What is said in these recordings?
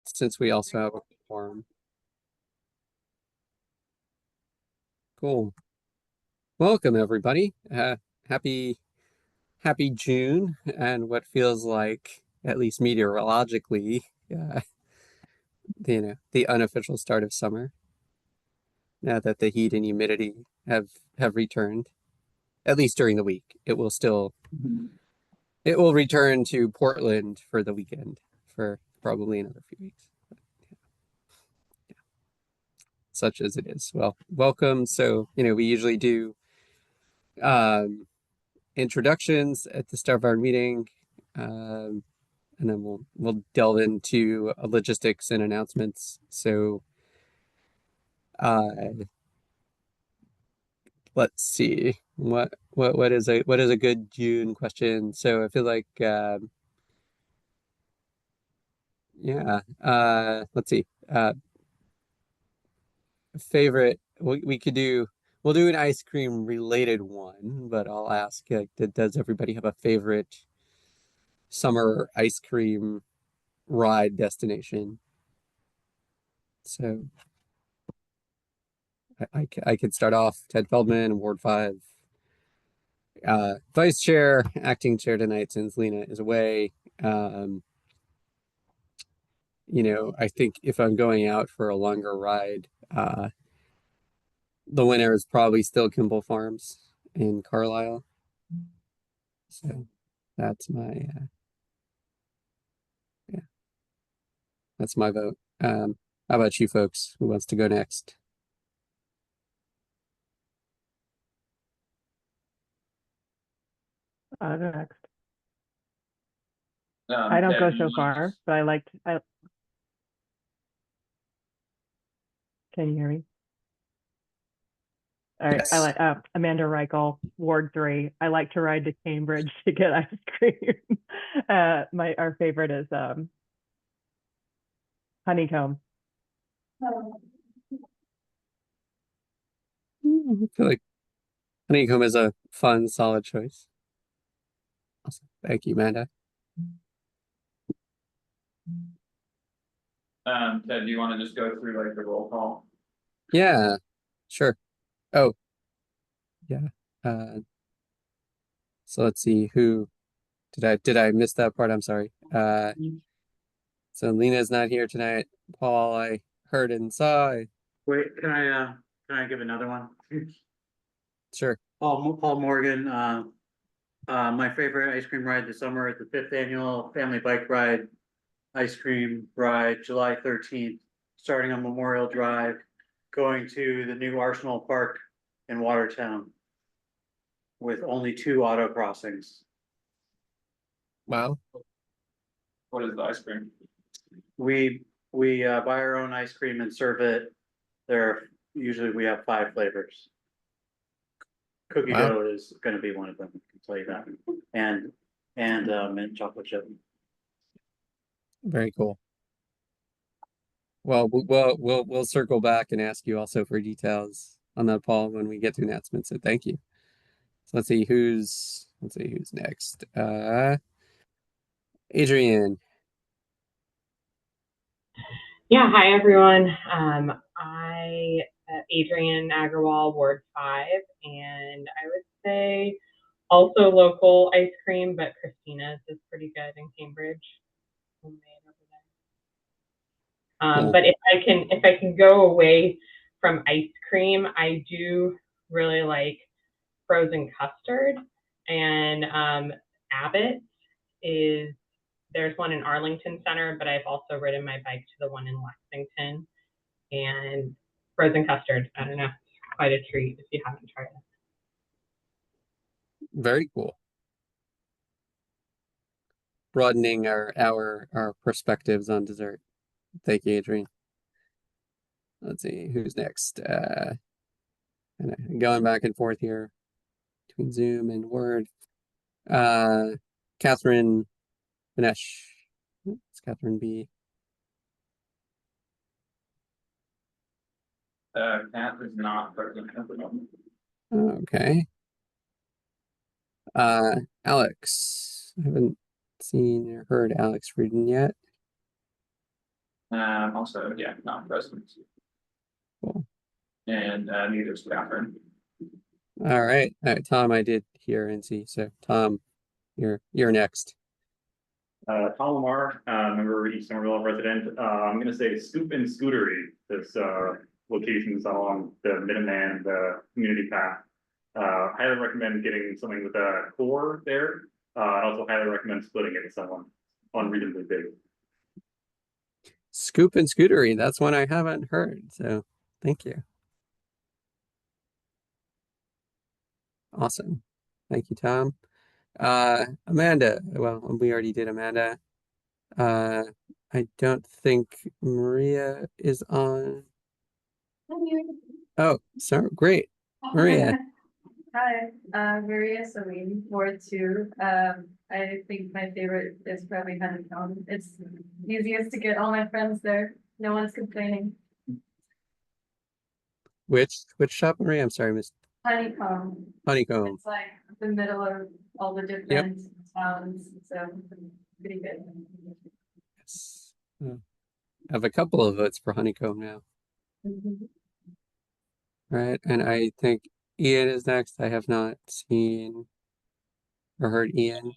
since we also have a forum. Cool. Welcome everybody. Happy happy June and what feels like, at least meteorologically, uh, the unofficial start of summer. Now that the heat and humidity have returned, at least during the week. It will return to Portland for the weekend for probably another few weeks. Such as it is. Well, welcome. So, we usually do um, introductions at the start of our meeting, and then we'll delve into logistics and announcements. So, uh, let's see what is a good June question. So I feel like yeah. Let's see. Favorite. We could do. We'll do an ice cream related one, but I'll ask, does everybody have a favorite summer ice cream ride destination? So I could start off. Ted Feldman, Ward 5. Vice chair, acting chair tonight since Lena is away. Um, I think if I'm going out for a longer ride, the winner is probably still Kimball Farms in Carlisle. So that's my yeah, that's my vote. How about you folks? Who wants to go next? I'll go next. I don't go so far, but can you hear me? All right. Yes. I like Amanda Reichel, Ward 3. I like to ride to Cambridge to get ice cream. Our favorite is Honeycomb. I feel like Honeycomb is a fun, solid choice. Awesome. Thank you, Amanda. Ted, do you want to just go through like the roll call? Yeah, sure. Oh, yeah. So let's see who did I miss that part? I'm sorry. So Lena's not here tonight. Paul, I heard and saw. Wait, can I give another one? Sure. Paul Morgan, my favorite ice cream ride this summer is the 5th annual family bike ride, ice cream ride, July 13th, starting on Memorial Drive, going to the new Arsenal Park in Watertown with only 2 auto crossings. Wow. What is the ice cream? We buy our own ice cream and serve it. Usually we have 5 flavors. Cookie Wow. dough is going to be one of them. I can tell you that, and mint chocolate chip. Very cool. Well, we'll circle back and ask you also for details on that, Paul, when we get to announcements. So thank you. So let's see who's next. Adrian. Yeah, hi everyone. Adrian Agarwal, Ward 5, and I would say also local ice cream, but Christina's is pretty good in Cambridge. Cool. But if I can go away from ice cream, I do really like frozen custard, and Abbott there's one in Arlington Center, but I've also ridden my bike to the one in Lexington, and frozen custard, I don't know, quite a treat if you haven't tried it. Very cool. Broadening our perspectives on dessert. Thank you, Adrian. Let's see who's next. And going back and forth here between Zoom and Word. Catherine Vinesh. It's Catherine B. Cat is not present at the moment. Okay. Alex. I haven't seen or heard Alex Frieden yet. Also, yeah, not present. Cool. And neither is Catherine. All right. Tom, I did hear and see. So Tom, you're next. Tom Lamar, member East Somerville resident. I'm gonna say Scoop and Scootery, this locations along the Minuteman, the community path. Highly recommend getting something with a core there. I also highly recommend splitting it with someone unreasonably big. Scoop and Scootery. That's one I haven't heard. So thank you. Awesome. Thank you, Tom. Amanda. Well, we already did Amanda. I don't think Maria is on. Oh, sorry. Great. Maria. Hi, Maria Celine, Ward 2. I think my favorite is probably Honeycomb. It's easiest to get all my friends there. No one's complaining. Which shop, Maria? I'm sorry, Miss Honeycomb. Honeycomb. It's like the middle of all the different towns, so pretty good. Yes. I have a couple of votes for Honeycomb now. Mhm. Right, and I think Ian is next. I have not seen or heard Ian.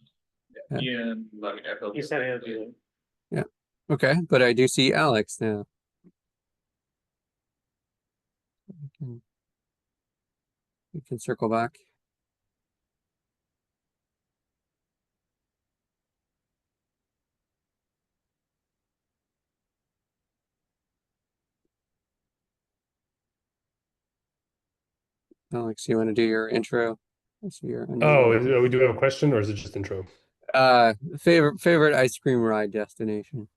Yeah. Ian, let me know. He said he'll do it. Okay, but I do see Alex now. We can circle back. Alex, you want to do your intro? I see you're unmuted. Oh, we do have a question, or is it just intro? Favorite ice cream ride destination.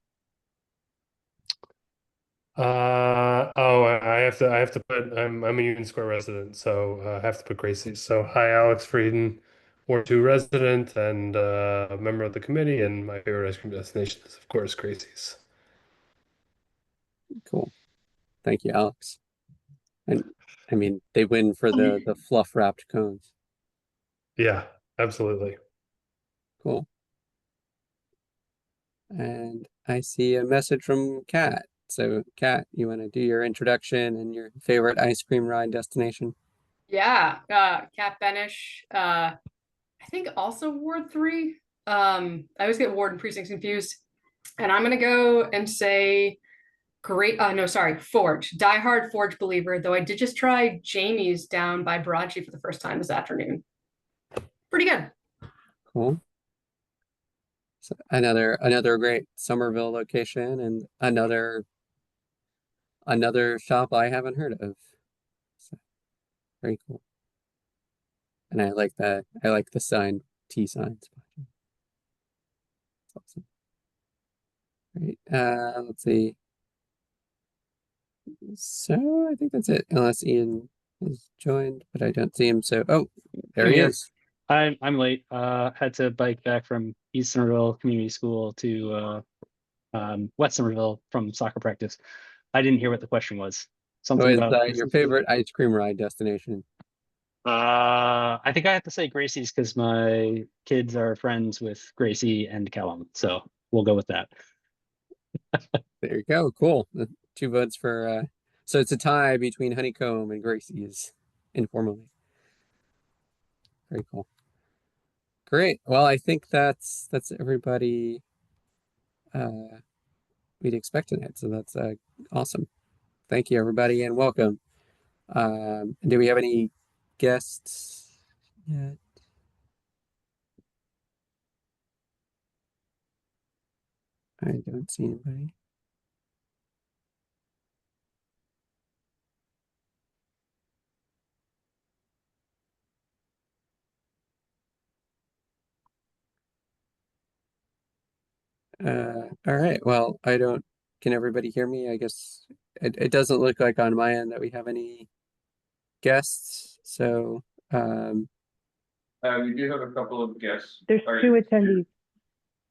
I have to put. I'm a Union Square resident, so I have to put Gracie's. So hi, Alex Frieden, Ward 2 resident and a member of the committee, and my favorite ice cream destination is, of course, Gracie's. Cool. Thank you, Alex. And I mean, they win for the fluff wrapped cones. Yeah, absolutely. Cool. And I see a message from Kat. So, Kat, you want to do your introduction and your favorite ice cream ride destination? Yeah, Kat Benish, I think also Ward 3. I always get Ward and precincts confused. And I'm gonna go and say Forge. Diehard Forge believer, though I did just try Jamie's down by Broadsheet for the first time this afternoon. Pretty good. Cool. So another great Somerville location and another shop I haven't heard of. So, very cool. And I like the sign T signs. That's awesome. Great. Let's see. So I think that's it, unless Ian has joined, but I don't see him. So there he is. I'm late. Had to bike back from East Somerville Community School to West Somerville from soccer practice. I didn't hear what the question was. Something about Your favorite ice cream ride destination. I think I have to say Gracie's because my kids are friends with Gracie and Callum, so we'll go with that. There you go. Cool. 2 votes for so it's a tie between Honeycomb and Gracie's informally. Very cool. Great. Well, I think that's everybody we'd expect tonight. So that's awesome. Thank you, everybody, and welcome. Do we have any guests yet? I don't see anybody. All right. Well, can everybody hear me? I guess it doesn't look like on my end that we have any guests. So, We do have a couple of guests. There's 2 attendees.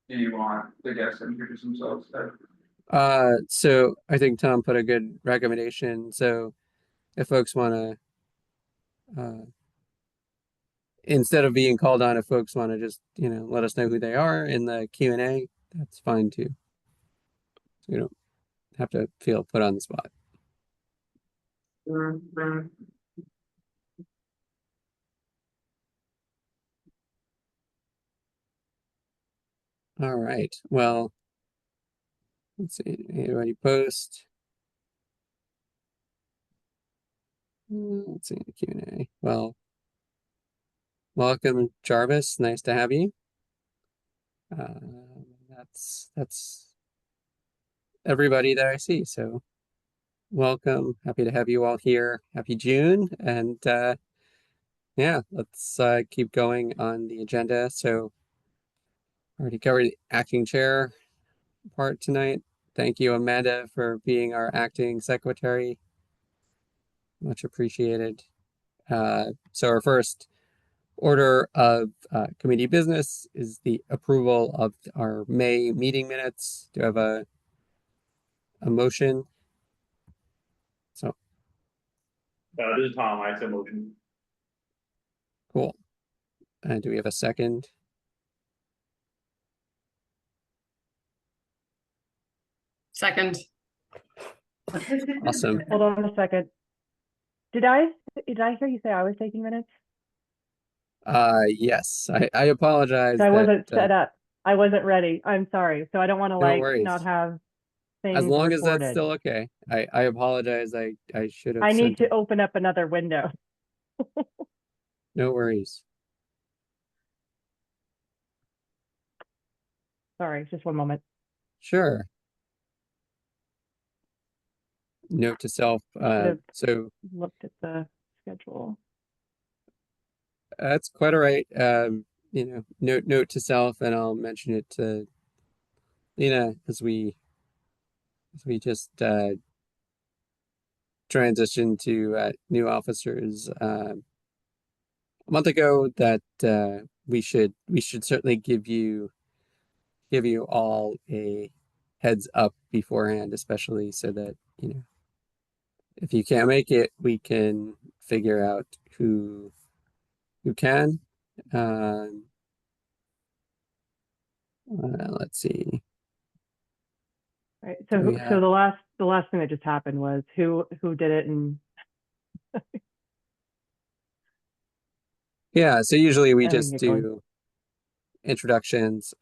Do you want the guests to introduce themselves? so I think Tom put a good recommendation. So if folks want to, instead of being called on, if folks want to just, let us know who they are in the Q&A, that's fine too. So we don't have to feel put on the spot. All right. Well, let's see. Anybody post? Let's see the Q&A. Well, welcome, Jarvis. Nice to have you. That's everybody that I see. So welcome. Happy to have you all here. Happy June. And yeah, let's keep going on the agenda. So already covered the acting chair part tonight. Thank you, Amanda, for being our acting secretary. Much appreciated. So our first order of committee business is the approval of our May meeting minutes. Do you have a motion? So This is Tom, I so motion. cool. And do we have a second? Second. Awesome. Hold on a second. Did I hear you say I was taking minutes? Yes, I apologize I that wasn't set up. I wasn't ready. I'm sorry. So I don't want to no like worries. not have As things long as that's recorded. still okay. I apologize. I should have I need sent to it. open up another window. No worries. Sorry, just one moment. Sure. Note to self. Should've So looked at the schedule. that's quite all right. You know, note to self, and I'll mention it to Lena as we just transition to new officers a month ago. That we should certainly give you all a heads up beforehand, especially so that, you know, if you can't make it, we can figure out who can. Let's see. Right. Do we So have- the last thing that just happened was who did it, and Yeah, so usually we and we can just get going. do introductions.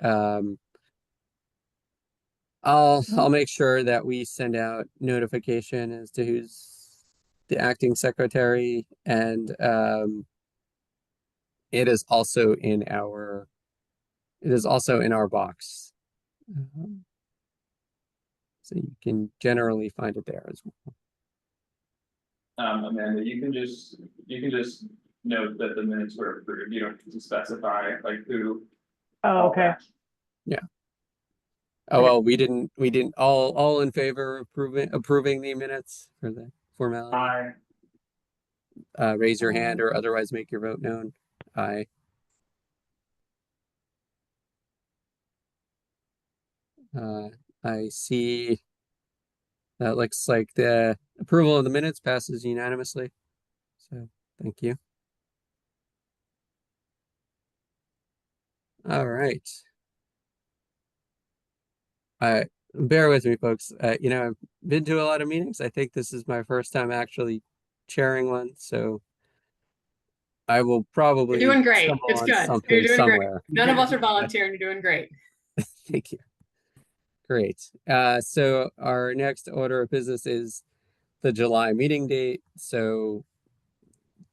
I'll make sure that we send out notification as to who's the acting secretary, and it is also in our box. So you can generally find it there as well. Amanda, you can just note that the minutes were approved. You don't need to specify like who. Oh, okay. Oh, Okay. well, we didn't all in favor of approving the minutes for the formality. Raise your hand or otherwise make your vote known. Aye. I see that looks like the approval of the minutes passes unanimously. So thank you. All right. Bear with me, folks. You know, I've been to a lot of meetings. I think this is my first time actually chairing one, so I will probably You're doing great. stumble It's on good. something You're doing great. somewhere. None of us are volunteering. You're doing great. Thank you. Great. So our next order of business is the July meeting date. So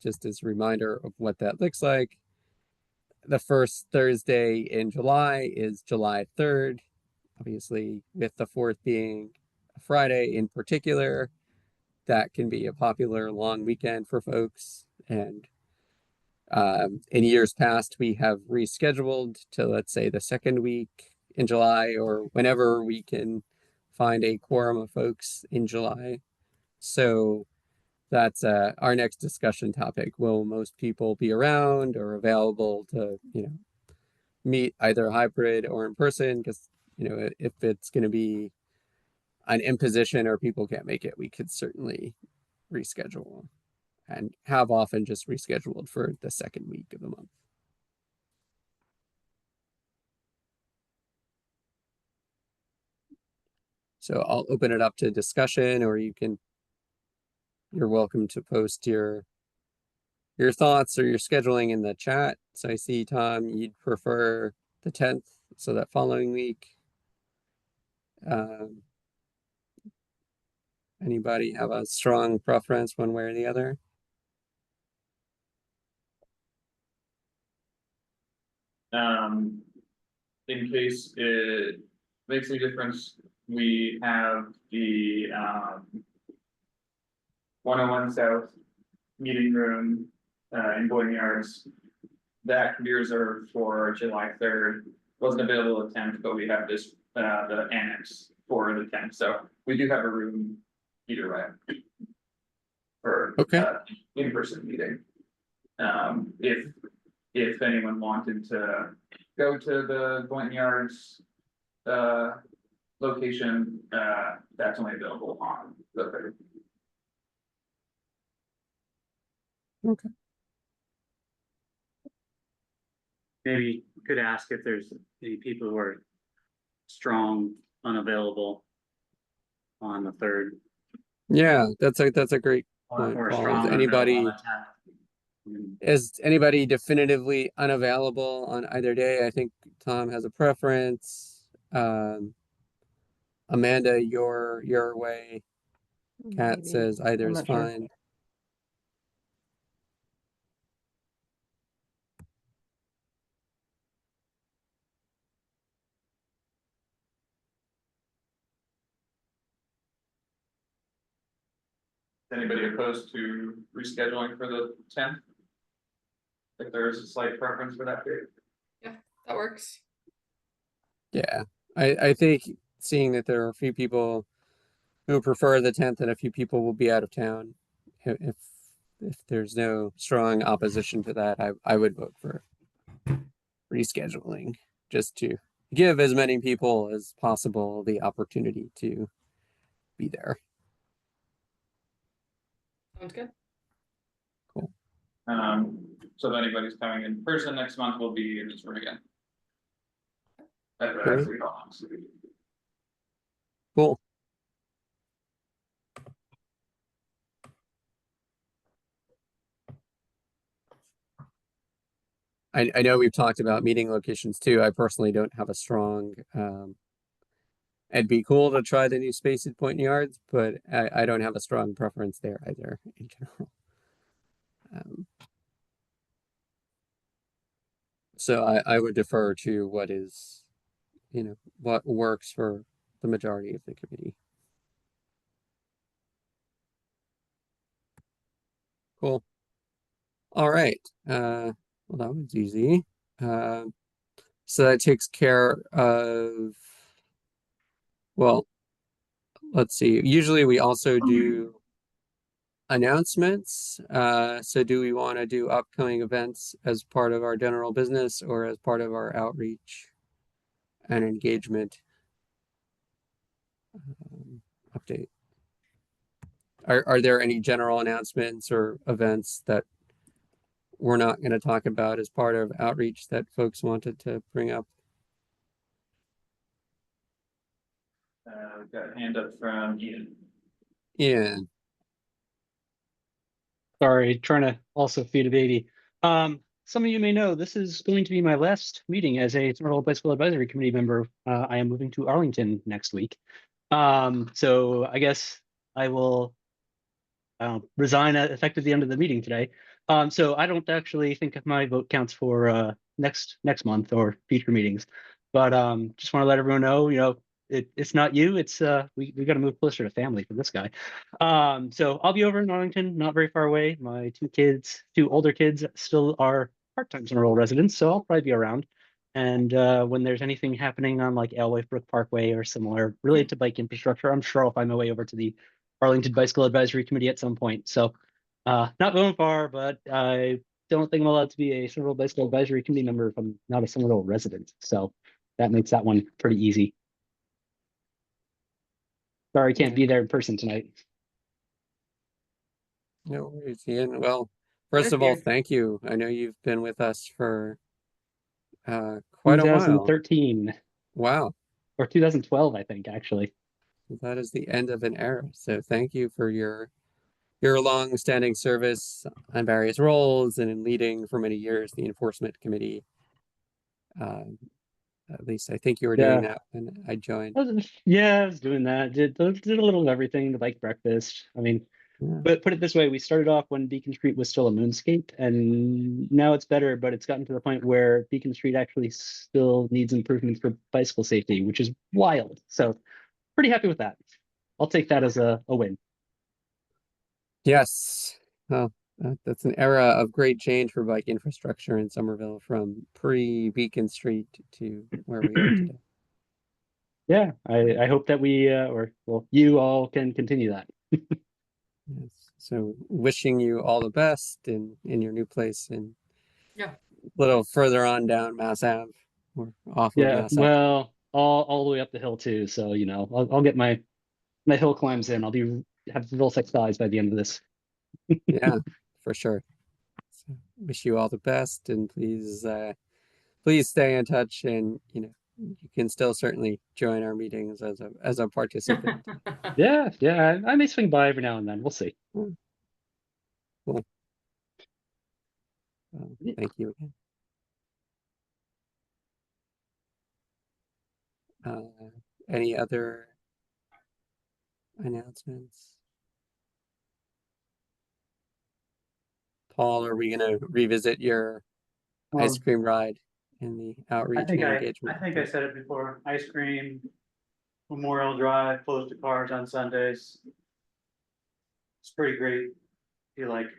just as a reminder of what that looks like, the first Thursday in July is July 3rd, obviously with the 4th being a Friday in particular. That can be a popular long weekend for folks. And in years past, we have rescheduled to, let's say, the second week in July or whenever we can find a quorum of folks in July. So that's our next discussion topic. Will most people be around or available to, you know, meet either hybrid or in person? Because, you know, if it's going to be an imposition or people can't make it, we could certainly reschedule and have often just rescheduled for the second week of the month. So I'll open it up to discussion, or you're welcome to post your thoughts or your scheduling in the chat. So I see, Tom, you'd prefer the 10th, so that following week. Anybody have a strong preference one way or the other? In case it makes any difference, we have the 101 South meeting room in Boynton Yards. That can be reserved for July 3rd. Wasn't available at 10th, but we have this the annex for the 10th. So we do have a room either way for in-person meeting. If anyone wanted to go to the Boynton Yards location, that's only available on the 3rd. Okay. Maybe could ask if there's any people who are strong, unavailable on the 3rd. Yeah, that's a great point, Or Paul. strong, Is anybody definitively unavailable on either day? I think Tom has a preference. Amanda, your way. Kat Maybe. says either I'm is not sure. fine. Anybody opposed to rescheduling for the 10th? If there is a slight preference for that date. That works. Yeah, I think seeing that there are a few people who prefer the 10th and a few people will be out of town, if there's no strong opposition to that, I would vote for rescheduling, just to give as many people as possible the opportunity to be there. Sounds good. Cool. So if anybody's coming in person next month, we'll be in this room again. Cool. I know we've talked about meeting locations too. I personally don't have a strong, it'd be cool to try the new space at Boynton Yards, but I don't have a strong preference there either in general. So I would defer to what is, what works for the majority of the committee. Cool. All right. Well, that was easy. So that takes care of, well, let's see. Usually we also do announcements. So do we want to do upcoming events as part of our general business or as part of our outreach and engagement update? Are there any general announcements or events that we're not going to talk about as part of outreach that folks wanted to bring up? We've got a hand up from Ian. Ian. Sorry, trying to also feed a baby. Some of you may know this is going to be my last meeting as a Somerville Bicycle Advisory Committee member. I am moving to Arlington next week. So I guess I will resign effective the end of the meeting today. So I don't actually think my vote counts for next month or future meetings. But just want to let everyone know, it's not you. It's we got to move closer to family for this guy. So I'll be over in Arlington, not very far away. My two older kids, still are part-time Somerville residents, so I'll probably be around. And when there's anything happening on like Alewife Brook Parkway or similar related to bike infrastructure, I'm sure I'll find my way over to the Arlington Bicycle Advisory Committee at some point. So not going far, but I don't think I'm allowed to be a Somerville Bicycle Advisory Committee member if I'm not a Somerville resident. So that makes that one pretty easy. Sorry, I can't be there in person tonight. No worries, Ian. Well, first of all, thank you. I know you've been with us for quite a while. 2013. Wow. Or 2012, I think, actually. that is the end of an era. So thank you for your long-standing service on various roles and in leading for many years the enforcement committee. At least I think you were doing Yeah. that when I joined. Yeah, I was doing that. Did a little of everything, the bike breakfast. I mean, Yeah. but put it this way, we started off when Beacon Street was still a moonscape, and now it's better, but it's gotten to the point where Beacon Street actually still needs improvements for bicycle safety, which is wild. So pretty happy with that. I'll take that as a win. Yes. Well, that's an era of great change for bike infrastructure in Somerville from pre-Beacon Street to where we are today. Yeah, I hope that we well, you all can continue that. Yes. So wishing you all the best in your new place and Yeah. a little further on down Mass Ave or off of Yeah, Mass Ave. well, all the way up the hill too. So, you know, I'll get my hill climbs in. I'll have real thick thighs by the end of this. Yeah, for sure. So wish you all the best, and please stay in touch, and you can still certainly join our meetings as a participant. Yeah, I may swing by every now and then. We'll see. Cool. Well, thank you again. Any other announcements? Paul, are we going to revisit your ice cream ride and the outreach and engagement? I think I said it before, ice cream, Memorial Drive, closed to cars on Sundays. It's pretty great. If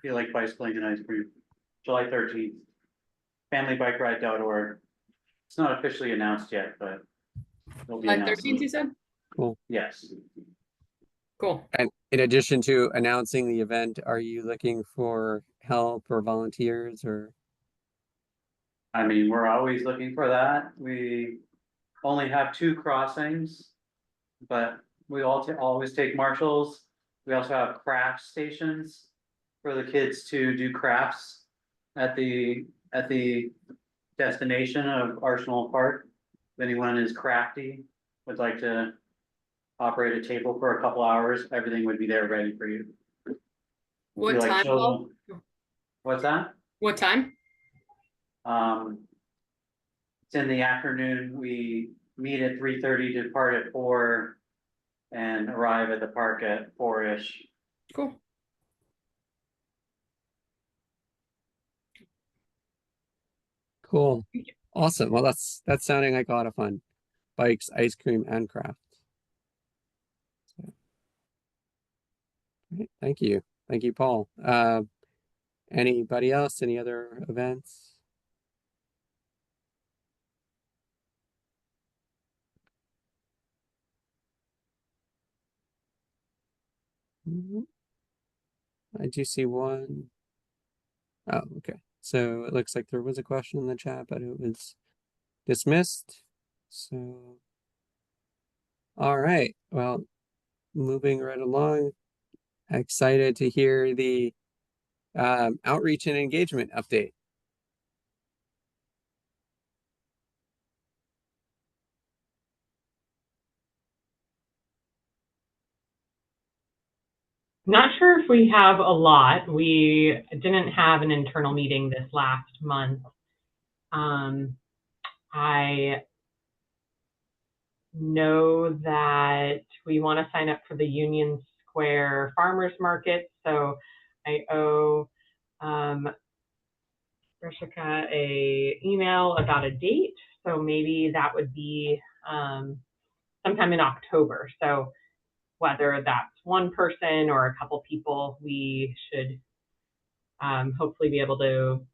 you like bicycling and ice cream. July 13th. FamilyBikeRide.org. It's not officially announced yet, but it'll be Like announced. 13th, you said? Cool. Yes. Cool. And in addition to announcing the event, are you looking for help or volunteers or? I mean, we're always looking for that. We only have 2 crossings, but we always take marshals. We also have craft stations for the kids to do crafts at the destination of Arsenal Park. If anyone is crafty, would like to operate a table for a couple hours, everything would be there ready for you. What We like time, show Paul? them- What's that? What time? It's in the afternoon. We meet at 3:30, depart at 4, and arrive at the park at 4-ish. Cool. Cool. Awesome. Well, that's sounding like a lot of fun. Bikes, ice cream, and craft. So, great. Thank you. Thank you, Paul. Anybody else? Any other events? I do see one. Oh, okay. So it looks like there was a question in the chat, but it was dismissed. So, all right. Well, moving right along. Excited to hear the outreach and engagement update. Not sure if we have a lot. We didn't have an internal meeting this last month. I know that we want to sign up for the Union Square Farmers Market, so I owe Rishika a email about a date. So maybe that would be sometime in October. So whether that's one person or a couple people, we should hopefully be able to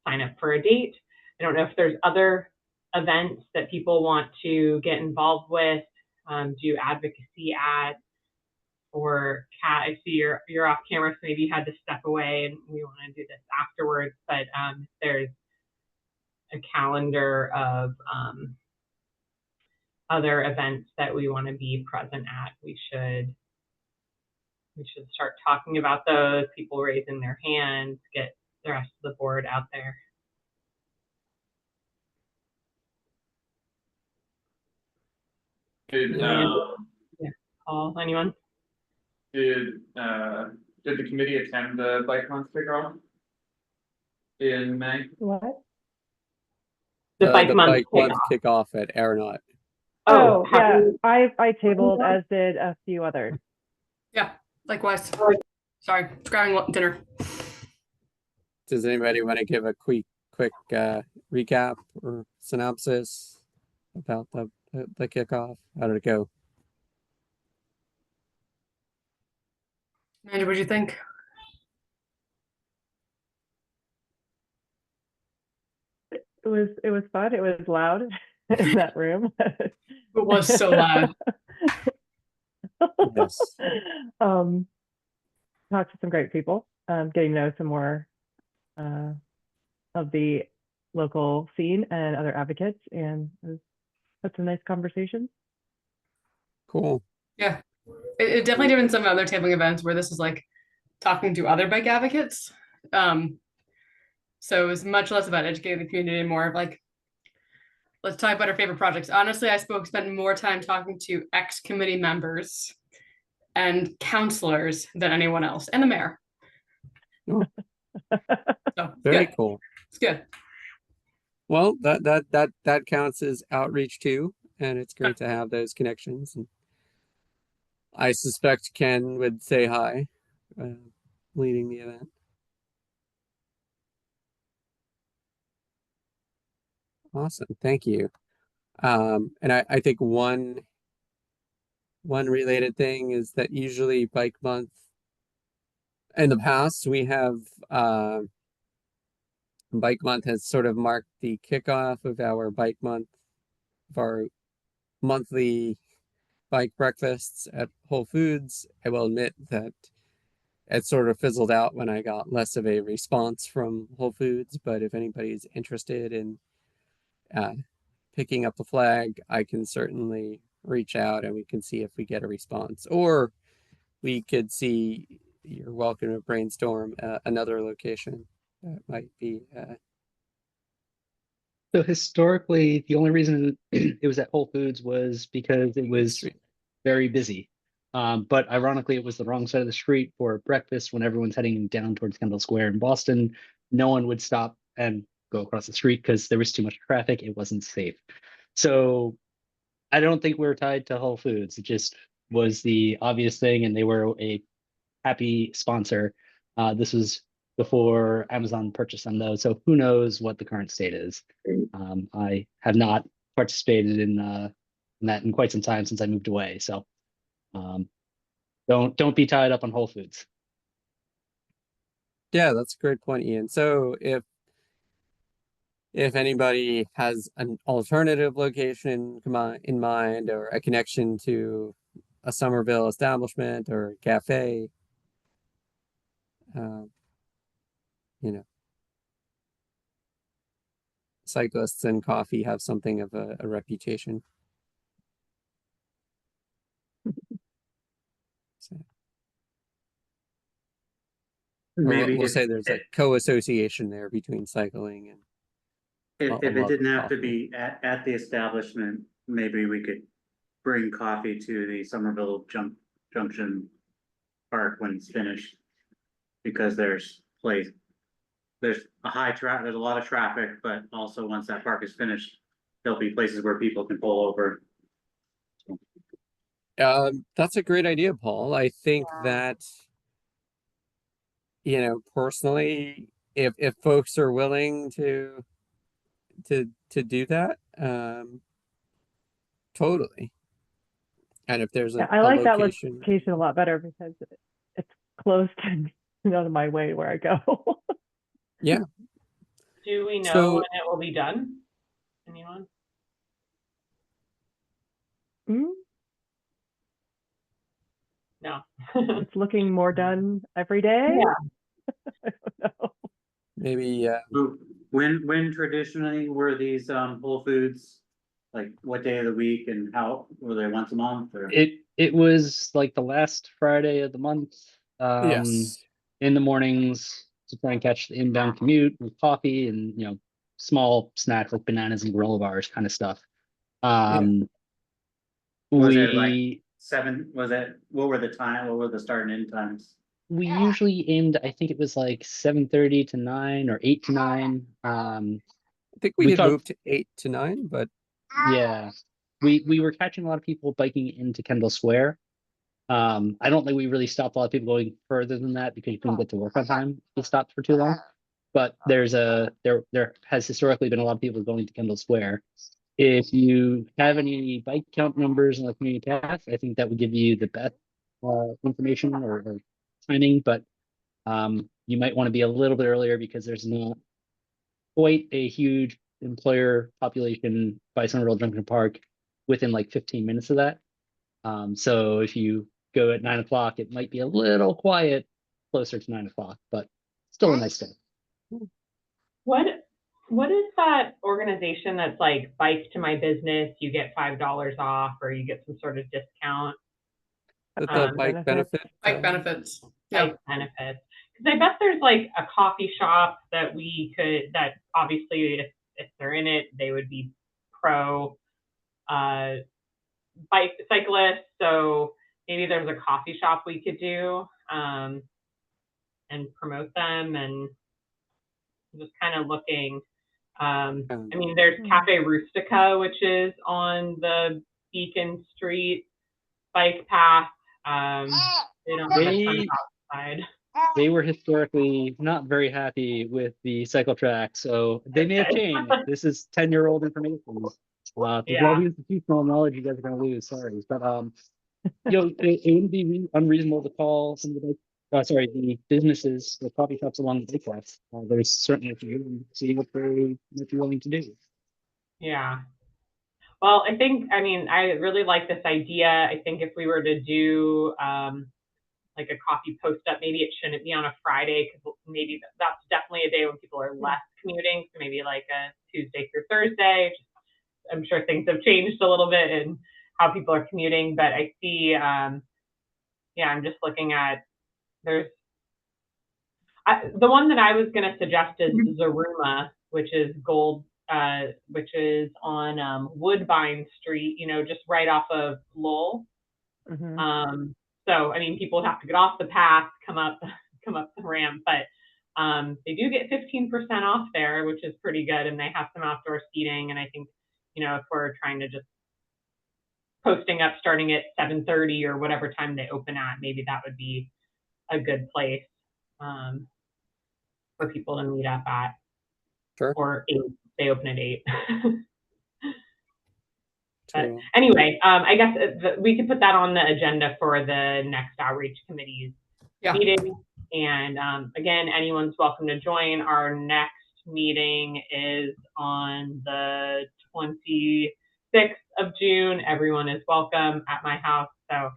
sign up for a date. I don't know if there's other events that people want to get involved with, do advocacy at, or Kat, I see you're off camera, so maybe you had to step away and we want to do this afterwards, but there's a calendar of other events that we want to be present at. We should start talking about those, people raising their hands, get the rest of the board out there. Could, Paul, anyone? Did the committee attend the bike month kickoff? In May? What? The bike the month bike month kickoff. kickoff at Aeronaut. Oh, have yeah, you- I tabled, as did a few others. Yeah, likewise. Sorry, just grabbing dinner. Does anybody want to give a quick recap or synopsis about the kickoff? How did it go? Amanda, what do you think? It was fun. It was loud in that room. It was so loud. Yes. Talked to some great people, getting to know some more of the local scene and other advocates, and had some nice conversations. Cool. Yeah, it definitely different than some other tabling events where this is like talking to other bike advocates. So it was much less about educating the community and more of like, let's talk about our favorite projects. Honestly, I spent more time talking to ex-committee members and counselors than anyone else, and the mayor. Oh. So Very good. cool. It's good. Well, that counts as outreach too, and it's great to have those connections. And I suspect Ken would say hi, leading the event. Awesome, thank you. And I think one related thing is that usually Bike Month, in the past, we have Bike Month has sort of marked the kickoff of our Bike Month, of our monthly bike breakfasts at Whole Foods. I will admit that it sort of fizzled out when I got less of a response from Whole Foods, but if anybody's interested in picking up the flag, I can certainly reach out and we can see if we get a response. Or we could see, you're welcome to brainstorm another location that might be. So historically, the only reason it was at Whole Foods was because it was very busy. But ironically, it was the wrong side of the street for breakfast when everyone's heading down towards Kendall Square in Boston. No one would stop and go across the street because there was too much traffic. It wasn't safe. So I don't think we're tied to Whole Foods. It just was the obvious thing, and they were a happy sponsor. This was before Amazon purchased them, though, so who knows what the current state is. I have not participated in that in quite some time since I moved away. So don't be tied up on Whole Foods. Yeah, that's a great point, Ian. So if anybody has an alternative location in mind, or a connection to a Somerville establishment or a cafe, cyclists and coffee have something of a reputation. So, Maybe we'll if, say there's a co-association there between cycling and if a it love didn't of have to coffee. be at the establishment, maybe we could bring coffee to the Somerville Junction Park when it's finished. Because there's a there's a lot of traffic, but also once that park is finished, there'll be places where people can pull over. That's a great idea, Paul. I think that, personally, if folks are willing to do that, totally. And if there's I like that location a lot better because it's close to out of my way where I go. Yeah. Do we know when it will be done? Anyone? No. It's looking more done every day. Yeah. I don't know. Maybe When traditionally were these Whole Foods, like what day of the week, and how were they, once a month or? It was like the last Friday of the month. yes. In the mornings to try and catch the inbound commute with coffee and small snacks like bananas and granola bars kind of stuff. Was it like what were the start and end times? We usually aimed, I think it was like 7:30 to 9 or 8 to 9. I think we We had thought- moved to 8 to 9, but Yeah, we were catching a lot of people biking into Kendall Square. I don't think we really stopped a lot of people going further than that because you couldn't get to work on time. It stopped for too long. But there has historically been a lot of people going to Kendall Square. If you have any bike count numbers on the community path, I think that would give you the best information or timing. But you might want to be a little bit earlier because there's not quite a huge employer population by Somerville Junction Park within like 15 minutes of that. So if you go at 9 o'clock, it might be a little quiet closer to 9 o'clock, but still a nice day. What is that organization that's like Bike to My Business, you get $5 off or you get some sort of discount? the bike benefit. Bike benefits. Yeah. Bike benefits. Because I bet there's like a coffee shop that that obviously if they're in it, they would be pro bike cyclists. So maybe there's a coffee shop we could do and promote them, and just kind of looking. I mean, there's Cafe Rustica, which is on the Beacon Street bike path. They don't have a ton outside. They were historically not very happy with the cycle track, so they may have changed. This is 10-year-old information. There's a lot of institutional knowledge you guys are going to lose. Sorry, but it wouldn't be unreasonable to call some of the businesses, the coffee shops along the bike path. There's certainly a few, and see what they might be willing to do. Yeah. Well, I mean, I really like this idea. I think if we were to do like a coffee post up, maybe it shouldn't be on a Friday because maybe that's definitely a day when people are less commuting. So maybe like a Tuesday through Thursday. I'm sure things have changed a little bit in how people are commuting, but I see, I'm just looking at, the one that I was going to suggest is Zaruma, which is on Woodbine Street, just right off of Lowell. So, I mean, people have to get off the path, come up the ramp, but they do get 15% off there, which is pretty good. And they have some outdoor seating. And I think, if we're trying to just posting up starting at 7:30 or whatever time they open at, maybe that would be a good place for people to meet up at. Sure. Or 8, they open at 8. But True. anyway, I guess we could put that on the agenda for the next outreach committee's meeting. And again, anyone's welcome to join. Our next meeting is on the 26th of June. Everyone is welcome at my house. So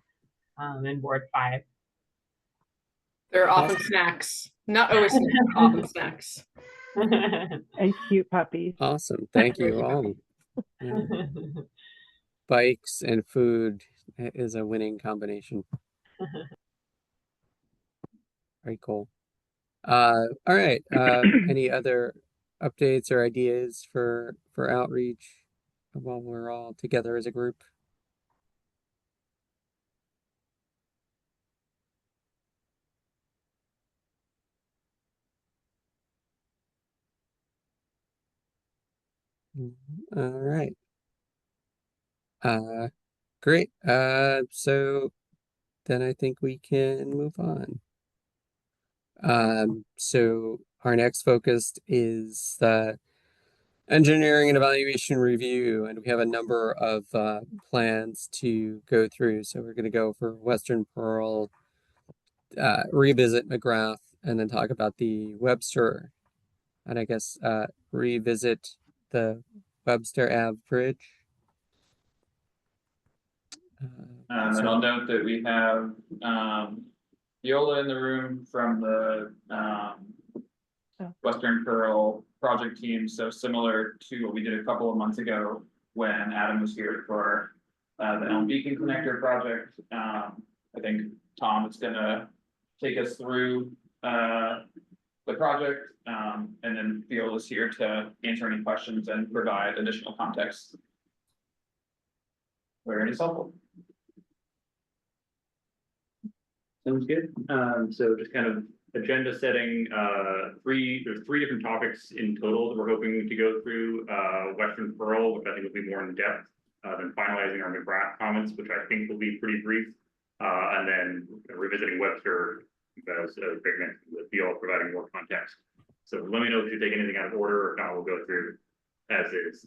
in Ward 5. There are often snacks. Not always snacks, but often snacks. And cute puppies. Awesome. Thank you all. Yeah. Bikes and food is a winning combination. Very cool. All right. Any other updates or ideas for outreach while we're all together as a group? All right. Great. So then I think we can move on. So our next focus is the engineering and evaluation review, and we have a number of plans to go through. So we're going to go for Western Pearl, revisit McGrath, and then talk about the Webster, and I guess revisit the Webster Ave Bridge. And I'll note that we have Viola in the room from the Western Pearl project team, so similar to what we did a couple of months ago when Adam was here for the Elm Beacon Connector project. I think Tom is gonna take us through the project, and then Viola's here to answer any questions and provide additional context where it is helpful. Sounds good. So just kind of agenda setting, there's three different topics in total that we're hoping to go through. Western Pearl, which I think will be more in depth, then finalizing our McGrath comments, which I think will be pretty brief. And then revisiting Webster, as Greg mentioned, with Beal providing more context. So let me know if you take anything out of order, if not, we'll go through as is.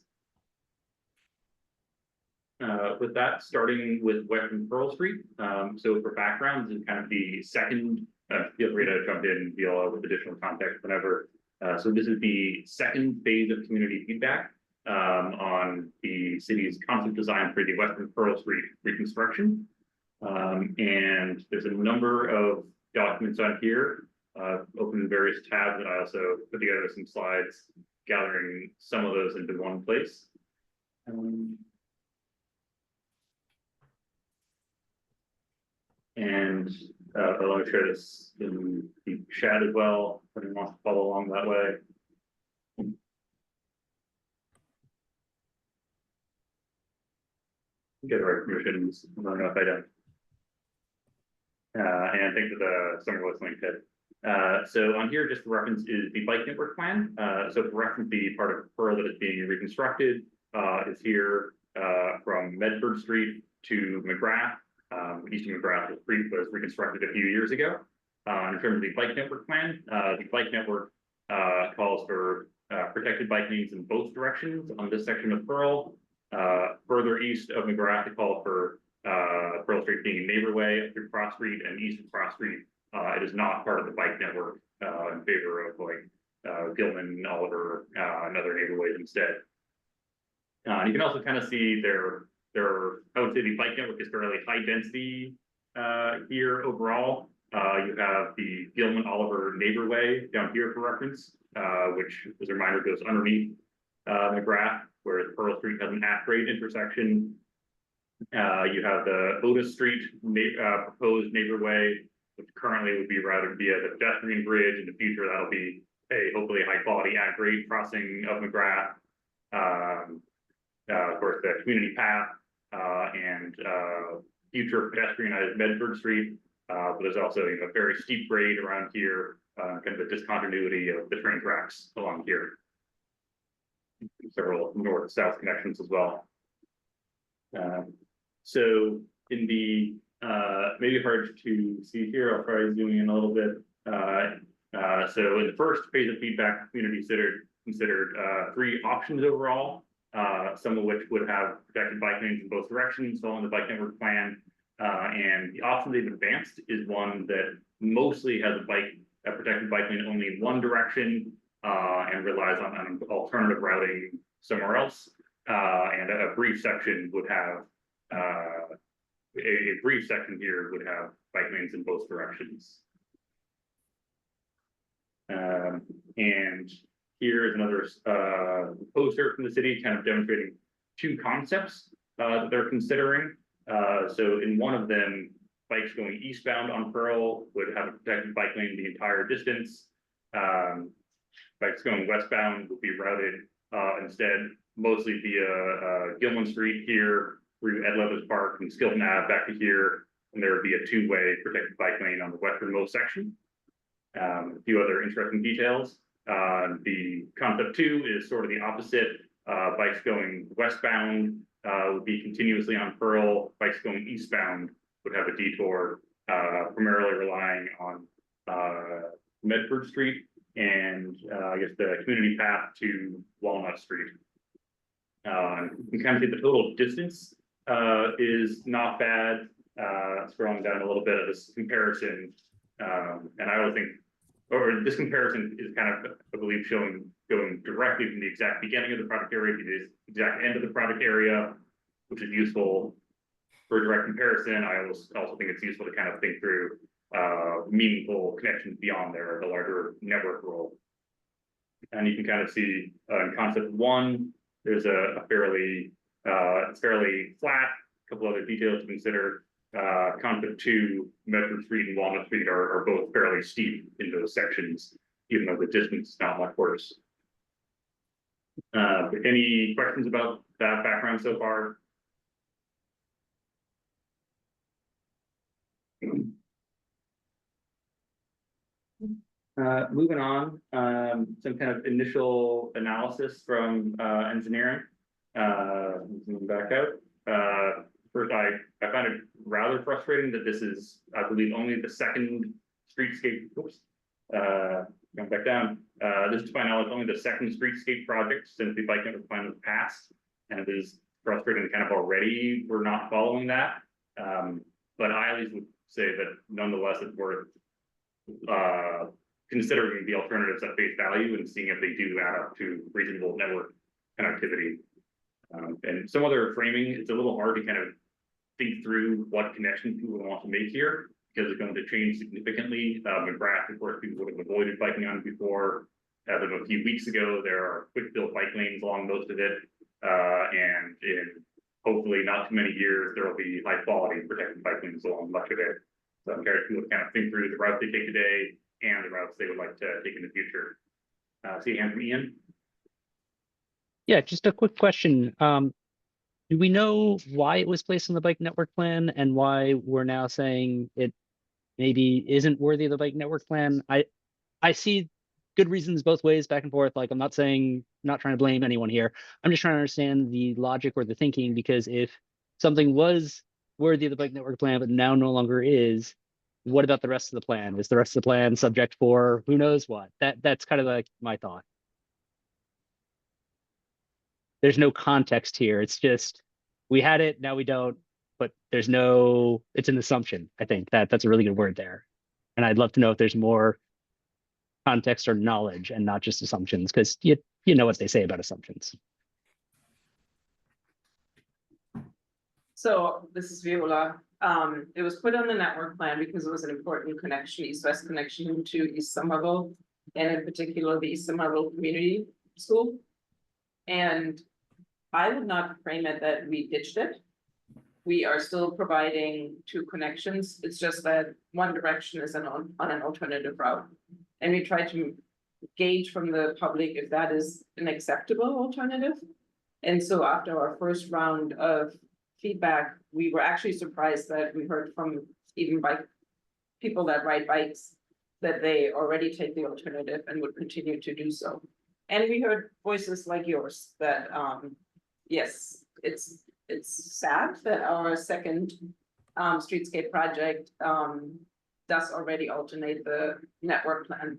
With that, starting with Western Pearl Street. So for background, this is kind of the second, feel free to jump in and deal with additional context whenever. So this is the second phase of community feedback on the city's concept design for the Western Pearl Street reconstruction. And there's a number of documents on here, open in various tabs, and I also put together some slides gathering some of those into one place. And let me share this in the chat as well, if anyone wants to follow along that way. Get the right permissions, I don't know if I don't. And thanks for the Somerville link hit. So on here, just for reference, is the bike network plan. So for reference, the part of Pearl that is being reconstructed is here from Medford Street to McGrath. Eastern McGrath was reconstructed a few years ago. In terms of the bike network plan, the bike network calls for protected bike lanes in both directions on this section of Pearl. Further east of McGrath, it called for Pearl Street being a neighborway through Cross Street, and east of Cross Street, it is not part of the bike network in favor of like Gilman, Oliver, and other neighborways instead. You can also kind of see I would say the bike network is fairly high density here overall. You have the Gilman Oliver neighborway down here for reference, which as a reminder goes underneath McGrath, where Pearl Street has an at-grade intersection. You have the Otis Street proposed neighborway, which currently would be routed via the pedestrian bridge. In the future, that'll be a hopefully high quality at-grade crossing of McGrath. Of course, the community path and future pedestrianized Medford Street. But there's also a very steep grade around here, kind of a discontinuity of the train tracks along here. Several north-south connections as well. So in the maybe hard to see here, I'll try zooming in a little bit. So in the first phase of feedback, community considered three options overall. Some of which would have protected bike lanes in both directions following the bike network plan. And the option they've advanced is one that mostly has a protected bike lane only in one direction and relies on alternative routing somewhere else. And a brief section would have a brief section here would have bike lanes in both directions. And here is another poster from the city kind of demonstrating two concepts that they're considering. So in one of them, bikes going eastbound on Pearl would have a protected bike lane the entire distance. Bikes going westbound would be routed instead mostly via Gilman Street here through Ed Levis Park and Skilton Ave back to here. And there would be a two-way protected bike lane on the westernmost section. A few other interesting details. The concept 2 is sort of the opposite. Bikes going westbound would be continuously on Pearl. Bikes going eastbound would have a detour, primarily relying on Medford Street and I guess the community path to Walnut Street. You can kind of see the total distance is not bad. Scrolling down a little bit of this comparison, and I would think, or this comparison is kind of, I believe, going directly from the exact beginning of the product area to the exact end of the product area, which is useful for a direct comparison. I also think it's useful to kind of think through meaningful connections beyond the larger network role. And you can kind of see in concept 1, there's a fairly, it's fairly flat, a couple other details to consider. Concept 2, Medford Street and Walnut Street are both fairly steep in those sections, even though the distance is not much worse. Any questions about that background so far? Moving on, some kind of initial analysis from engineering. Moving back out. First, I found it rather frustrating that this is, I believe, only the second streetscape. Oops. Going back down. This is to my knowledge only the second streetscape project since the bike network plan was passed, and it is frustrating. Kind of already we're not following that. But I at least would say that nonetheless it's worth considering the alternatives at face value and seeing if they do add up to reasonable network connectivity. And some other framing, it's a little hard to kind of think through what connections people want to make here because it's going to change significantly. McGrath, of course, people would have avoided biking on before. As of a few weeks ago, there are quick built bike lanes along most of it. And in hopefully not too many years, there will be high quality protected bike lanes along much of it. So I'm encouraged people to kind of think through the route they take today and the routes they would like to take in the future. See, Anthony, Ian? Yeah, just a quick question. Do we know why it was placed on the bike network plan and why we're now saying it maybe isn't worthy of the bike network plan? I see good reasons both ways, back and forth. Like, I'm not trying to blame anyone here. I'm just trying to understand the logic or the thinking, because if something was worthy of the bike network plan but now no longer is, what about the rest of the plan? Is the rest of the plan subject for who knows what? That's kind of like my thought. There's no context here. It's just we had it, now we don't, but there's no, it's an assumption. I think that's a really good word there. And I'd love to know if there's more context or knowledge and not just assumptions, because you know what they say about assumptions. So this is Viola. It was put on the network plan because it was an important connection, east-west connection to East Somerville, and in particular, the East Somerville Community School. And I would not frame it that we ditched it. We are still providing two connections. It's just that one direction is on an alternative route. And we try to gauge from the public if that is an acceptable alternative. And so after our first round of feedback, we were actually surprised that we heard from even bike people that ride bikes that they already take the alternative and would continue to do so. And we heard voices like yours that, yes, it's sad that our second streetscape project does already alternate the network plan.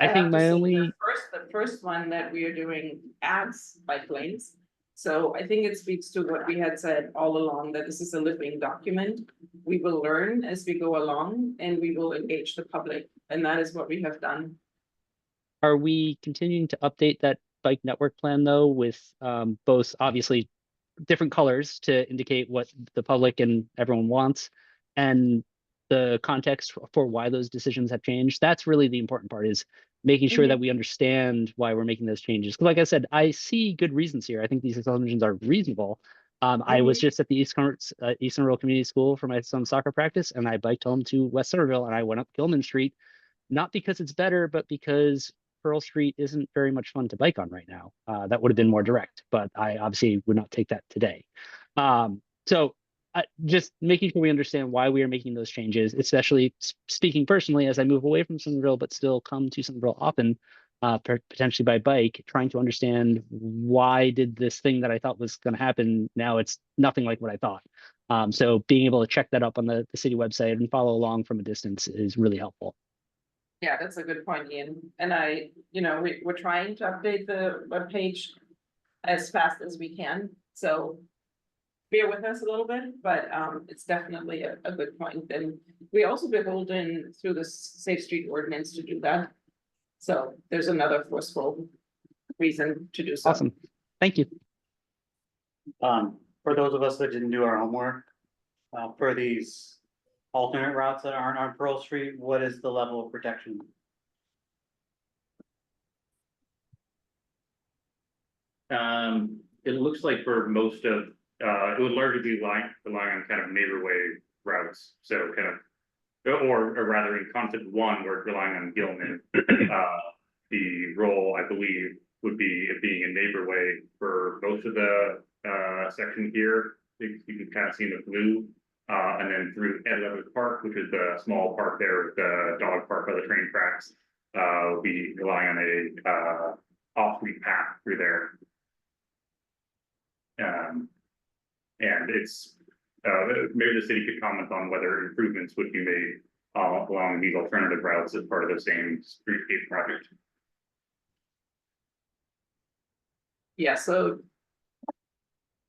I think my only the first one that we are doing adds bike lanes. So I think it speaks to what we had said all along, that this is a living document. We will learn as we go along and we will engage the public, and that is what we have done. Are we continuing to update that bike network plan though with both obviously different colors to indicate what the public and everyone wants and the context for why those decisions have changed? That's really the important part, is making sure that we understand why we're making those changes. Because like I said, I see good reasons here. I think these assumptions are reasonable. I was just at the Eastern Rural Community School for my son's soccer practice, and I biked home to West Somerville, and I went up Gilman Street, not because it's better, but because Pearl Street isn't very much fun to bike on right now. That would have been more direct, but I obviously would not take that today. So just making sure we understand why we are making those changes, especially speaking personally as I move away from Somerville, but still come to Somerville often, potentially by bike, trying to understand why did this thing that I thought was going to happen, now it's nothing like what I thought. So being able to check that up on the city website and follow along from a distance is really helpful. Yeah, that's a good point, Ian. And we're trying to update the webpage as fast as we can. So bear with us a little bit, but it's definitely a good point. And we also beholden through the Safe Street Ordinance to do that. So there's another forceful reason to do so. Awesome. Thank you. For those of us that didn't do our homework, for these alternate routes that aren't on Pearl Street, what is the level of protection? It looks like for most of, it would largely be relying on kind of neighborway routes. So kind of, or rather in concept one, we're relying on Gilman. The role, I believe, would be it being a neighborway for most of the section here. You can kind of see in the blue. and then through Edgewood Park, which is the small park there, the dog park by the train tracks. We'll be relying on a off-street path through there. And it's maybe the city could comment on whether improvements would be made along these alternative routes as part of the same streetscape project. Yeah, so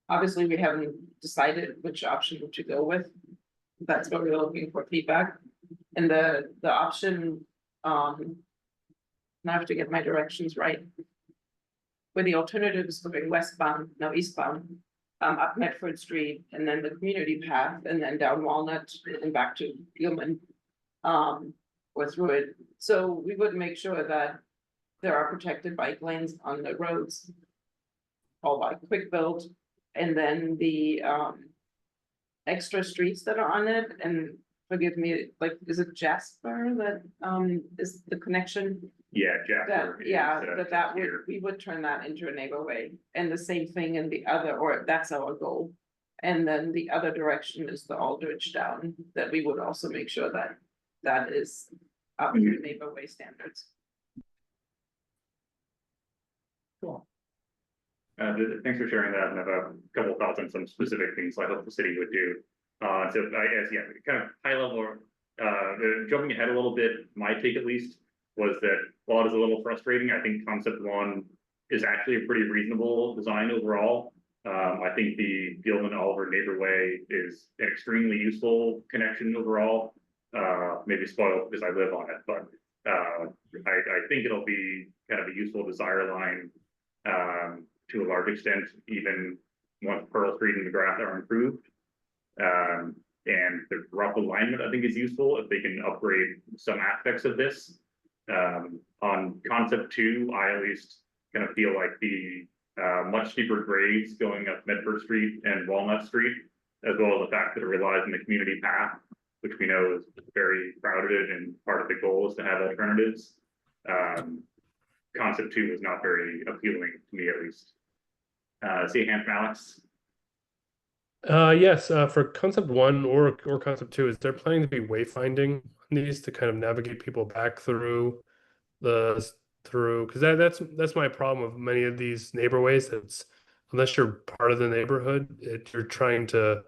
obviously we haven't decided which option to go with. That's what we're looking for feedback. And the option, now I have to get my directions right. Where the alternative is going westbound, no eastbound, up Medford Street and then the community path and then down Walnut and back to Gilman. Or through it. So we would make sure that there are protected bike lanes on the roads. All by quick build, and then the extra streets that are on it, and forgive me, like, is it Jasper that is the connection? Yeah, Jasper. That would, we would turn that into a neighborhood, and the same thing in the other, or that's our goal. And then the other direction is the Aldrich down, that we would also make sure that that is up to neighborhood standards. Cool. Thanks for sharing that, and I have a couple of thoughts on some specific things I hope the city would do. So I guess, yeah, kind of high level, jumping ahead a little bit, my take at least, was that while it is a little frustrating, I think concept one is actually a pretty reasonable design overall. I think the Gilman Oliver Neighborway is an extremely useful connection overall. Maybe spoiled because I live on it, but I think it'll be kind of a useful desire line to a large extent, even once Pearl Street and McGrath are improved. And the rough alignment, I think, is useful if they can upgrade some aspects of this. On concept two, I at least kind of feel like the much steeper grades going up Medford Street and Walnut Street, as well as the fact that it relies on the community path, which we know is very crowded and part of the goal is to have alternatives. Concept two is not very appealing to me, at least. See a hand from Alex. Yes, for concept one or concept two, is there planning to be wayfinding on these to kind of navigate people back through because that's my problem with many of these neighborways. It's unless you're part of the neighborhood, you're trying to,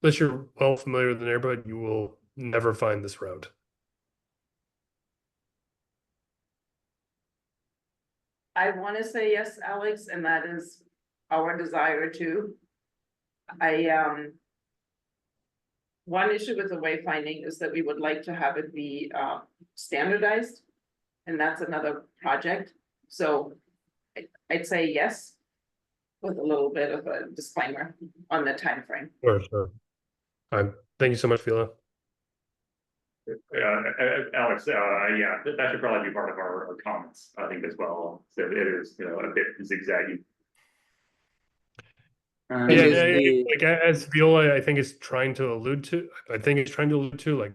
unless you're well familiar with the neighborhood, you will never find this route. I want to say yes, Alex, and that is our desire too. One issue with the wayfinding is that we would like to have it be standardized. And that's another project. So I'd say yes, with a little bit of a disclaimer on the time frame. Sure. Thank you so much, Phila. Alex, yeah, that should probably be part of our comments, I think, as well. So it is, a bit zigzaggy. Like as Viola, I think is trying to allude to. Like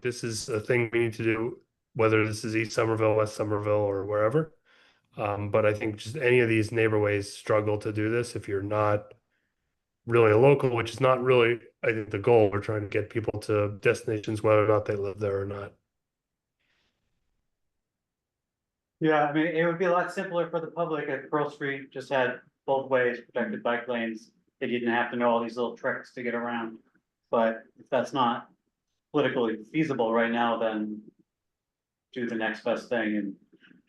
this is a thing we need to do, whether this is East Somerville, West Somerville, or wherever. But I think just any of these neighborways struggle to do this if you're not really a local, which is not really, I think, the goal. We're trying to get people to destinations, whether or not they live there or not. Yeah, I mean, it would be a lot simpler for the public if Pearl Street just had both ways, protected bike lanes. They didn't have to know all these little tricks to get around. But if that's not politically feasible right now, then do the next best thing and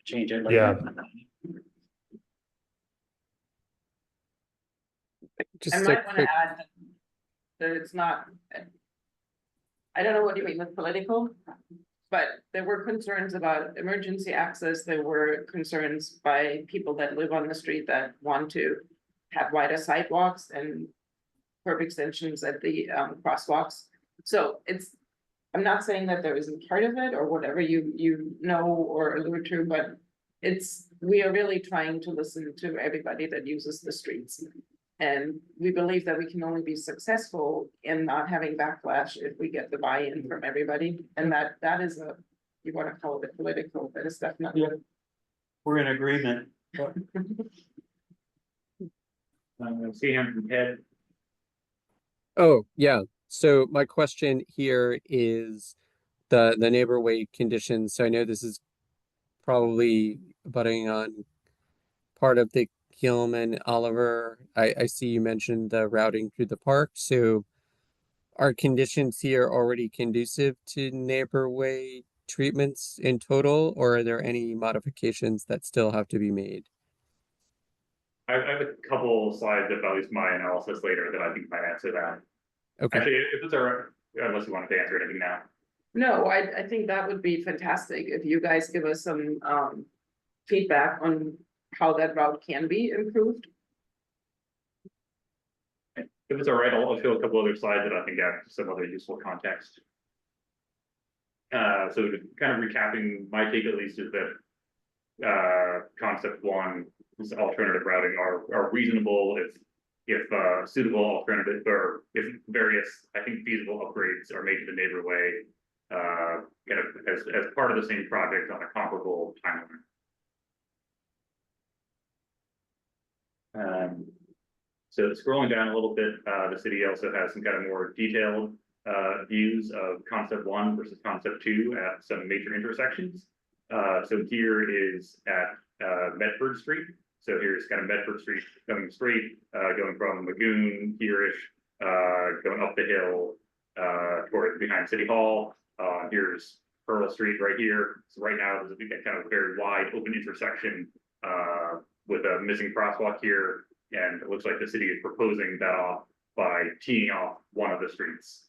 change it later. Yeah. I might want to add that it's not, I don't know what you mean with political, but there were concerns about emergency access. There were concerns by people that live on the street that want to have wider sidewalks and curb extensions at the crosswalks. So I'm not saying that there isn't part of it or whatever you know or allude to, but we are really trying to listen to everybody that uses the streets. And we believe that we can only be successful in not having backlash if we get the buy-in from everybody. And that is you want to call it political, but it's definitely. Yeah. We're in agreement. See him from Ted. Oh, yeah. So my question here is the neighborhood conditions. So I know this is probably abutting on part of the Gilman Oliver. I see you mentioned the routing through the park. So are conditions here already conducive to neighborhood treatments in total, or are there any modifications that still have to be made? I have a couple slides of at least my analysis later that I think might answer that. Okay. Actually, if it's all right, unless you wanted to answer anything now. No, I think that would be fantastic if you guys give us some feedback on how that route can be improved. If it's all right, I'll show a couple other slides that I think have some other useful context. So kind of recapping, my take at least is that concept one is alternative routing are reasonable if suitable alternative or if various, I think, feasible upgrades are made to the neighborhood kind of as part of the same project on a comparable timeline. So scrolling down a little bit, the city also has some kind of more detailed views of concept one versus concept two at some major intersections. So here is at Medford Street. So here's kind of Medford Street coming straight, going from Lagoon here-ish, going up the hill towards behind City Hall. Here's Pearl Street right here. So right now there's a kind of very wide open intersection with a missing crosswalk here. And it looks like the city is proposing that off by teeing off one of the streets.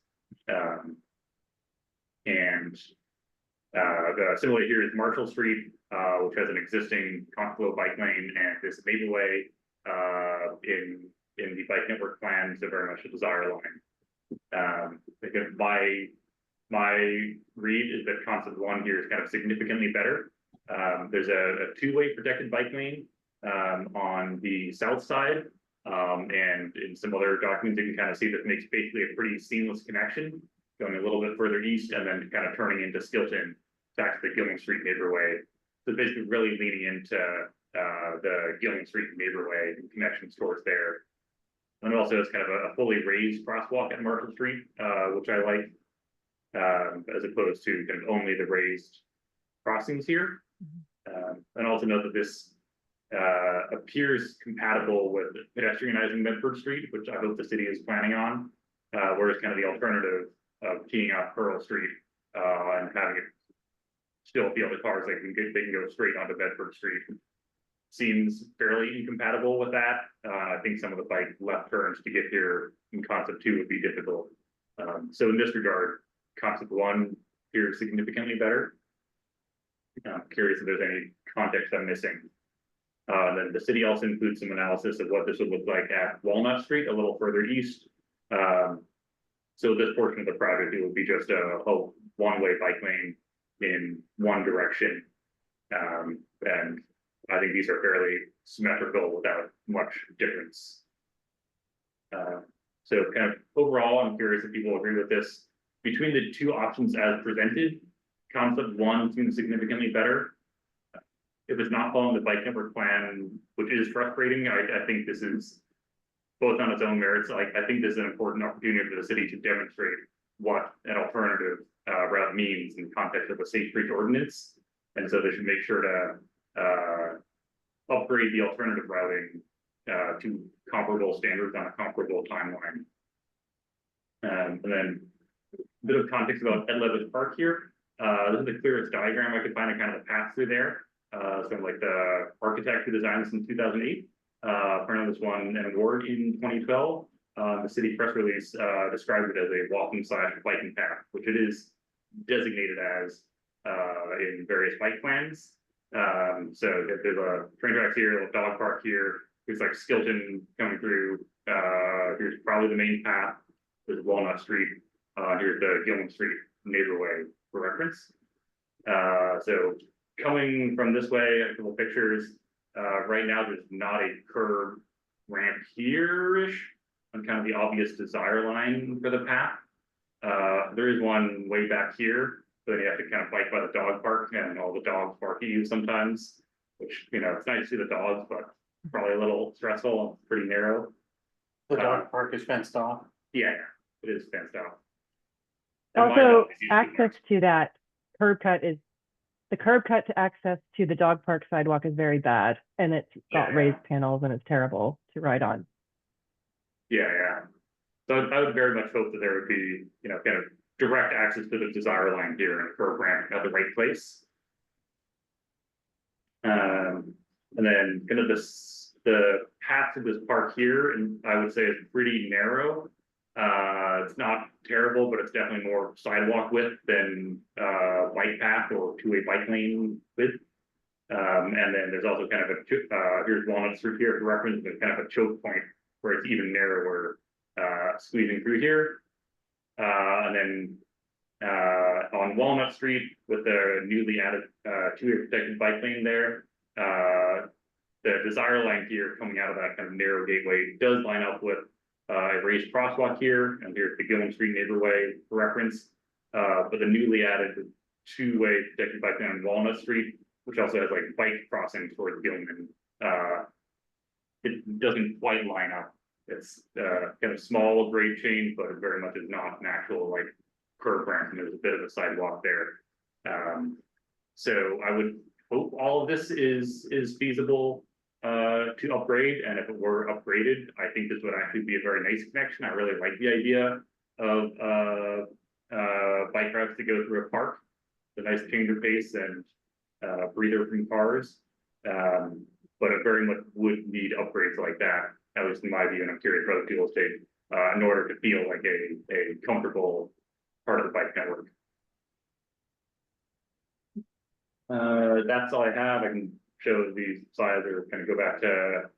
Similarly here is Marshall Street, which has an existing conflow bike lane and this neighborhood in the bike network plan, so very much a desire line. Again, my read is that concept one here is kind of significantly better. There's a two-way protected bike lane on the south side, and in some other documents you can kind of see that makes basically a pretty seamless connection, going a little bit further east and then kind of turning into Skilton back to the Gilman Street neighborhood. So basically really leaning into the Gilman Street neighborhood and connections towards there. And it also has kind of a fully raised crosswalk at Marshall Street, which I like, as opposed to kind of only the raised crossings here. And also note that this appears compatible with pedestrianizing Medford Street, which I hope the city is planning on, whereas kind of the alternative of teeing off Pearl Street and having it still feel the cars they can go straight onto Bedford Street seems fairly incompatible with that. I think some of the bike left turns to get here in concept two would be difficult. So in this regard, concept one appears significantly better. I'm curious if there's any context I'm missing. Then the city also includes some analysis of what this would look like at Walnut Street, a little further east. So this portion of the project, it would be just a one-way bike lane in one direction. And I think these are fairly symmetrical without much difference. So kind of overall, I'm curious if people agree with this. Between the two options as presented, concept one seems significantly better. If it's not following the bike network plan, which is frustrating, I think this is both on its own merits. I think this is an important opportunity for the city to demonstrate what an alternative route means in the context of a safe street ordinance. And so they should make sure to upgrade the alternative routing to comparable standards on a comparable timeline. And then a bit of context about Ed Levitt Park here. This is the clearest diagram I could find, a kind of a path through there. So like the architect who designed this in 2008, earned this one an award in 2012. The city press release described it as a walking / biking path, which it is designated as in various bike plans. So there's a train tracks here, a dog park here. There's like Skilton coming through. Here's probably the main path. There's Walnut Street. Here's the Gilman Street neighborhood for reference. So coming from this way, a couple pictures. Right now, there's not a curb ramp here-ish on kind of the obvious desire line for the path. There is one way back here, so you have to kind of bike by the dog park, and all the dogs bark at you sometimes, which, you know, it's nice to see the dogs, but probably a little stressful and pretty narrow. The dog park is fenced off. Yeah. it is fenced out. And my Also, dog is usually access next. to that curb cut is, the curb cut to access to the dog park sidewalk is very bad, and it's got Yeah. raised panels and it's terrible to ride on. Yeah. So I would very much hope that there would be, you know, kind of direct access to the desire line here and a curb ramp at the right place. And then kind of the path to this park here, and I would say is pretty narrow. It's not terrible, but it's definitely more sidewalk width than bike path or two-way bike lane width. And then there's also kind of a here's Walnut Street here for reference, but kind of a choke point where it's even narrower, squeezing through here. And then on Walnut Street with the newly added two-way protected bike lane there, the desire line here coming out of that kind of narrow gateway does line up with a raised crosswalk here, and here's the Gilman Street neighborway for reference. But the newly added two-way protected bike lane on Walnut Street, which also has like bike crossing towards Gilman, it doesn't quite line up. It's kind of small grade change, but it very much is not an actual like curb ramp, and there's a bit of a sidewalk there. So I would hope all of this is feasible to upgrade, and if it were upgraded, I think this would actually be a very nice connection. I really like the idea of bike routes to go through a park. It's a nice change of pace and breather from cars, but it very much would need upgrades like that, at least in my view, and I'm curious for other people's take, in order to feel like a comfortable part of the bike network. That's all I have. I can show these slides or kind of go back to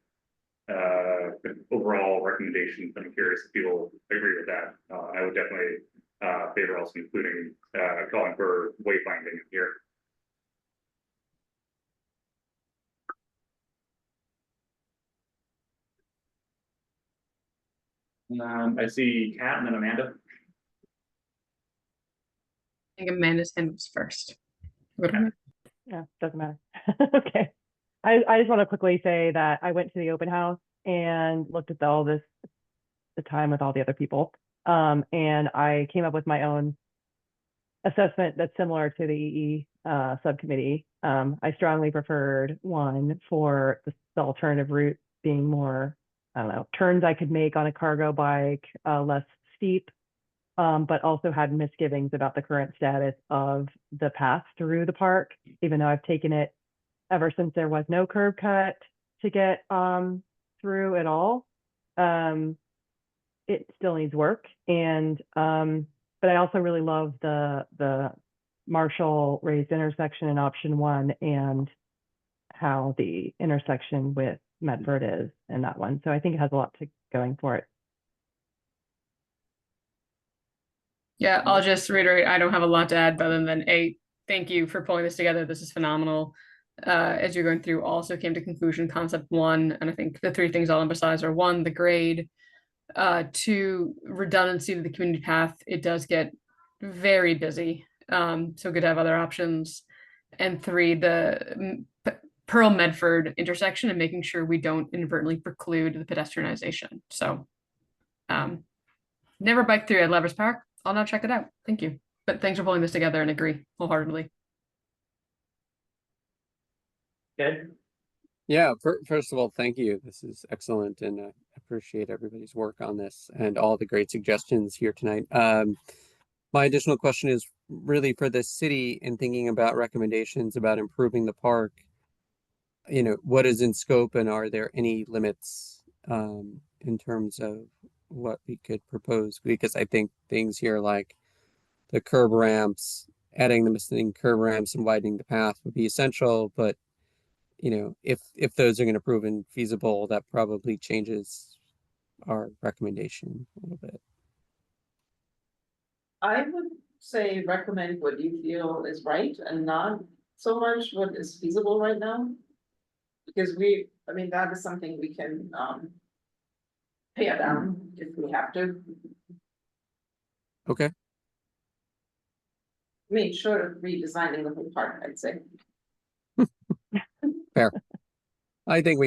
overall recommendations. I'm curious if people agree with that. I would definitely favor also including calling for wayfinding here. I see Kat and then Amanda. I think Amanda's hand was first. Whatever. Yeah, doesn't matter. Okay. I just want to quickly say that I went to the open house and looked at all this, the time with all the other people. And I came up with my own assessment that's similar to the EE subcommittee. I strongly preferred one for the alternative route being more, I don't know, turns I could make on a cargo bike, less steep, but also had misgivings about the current status of the path through the park, even though I've taken it ever since there was no curb cut to get through at all. It still needs work, and but I also really love the Marshall raised intersection in option 1 and how the intersection with Medford is in that one. So I think it has a lot to going for it. Yeah, I'll just reiterate, I don't have a lot to add other than thank you for pulling this together. This is phenomenal. As you're going through, also came to conclusion concept 1, and I think the 3 things I'll emphasize are 1, the grade, 2, redundancy to the community path. It does get very busy, so good to have other options, and 3, the Pearl Medford intersection and making sure we don't inadvertently preclude the pedestrianization. So never biked through at Lovers Park. I'll now check it out. Thank you. But thanks for pulling this together and agree wholeheartedly. Good. Yeah, first of all, thank you. This is excellent, and I appreciate everybody's work on this and all the great suggestions here tonight. My additional question is really for the city in thinking about recommendations about improving the park. You know, what is in scope, and are there any limits in terms of what we could propose? Because I think things here like the curb ramps, adding the missing curb ramps and widening the path would be essential, but you know, if those are going to prove infeasible, that probably changes our recommendation a little bit. I would say recommend what you feel is right and not so much what is feasible right now. Because I mean, that is something we can pare down if we have to. Okay. I mean, short of redesigning the whole park, I'd say. Fair. I think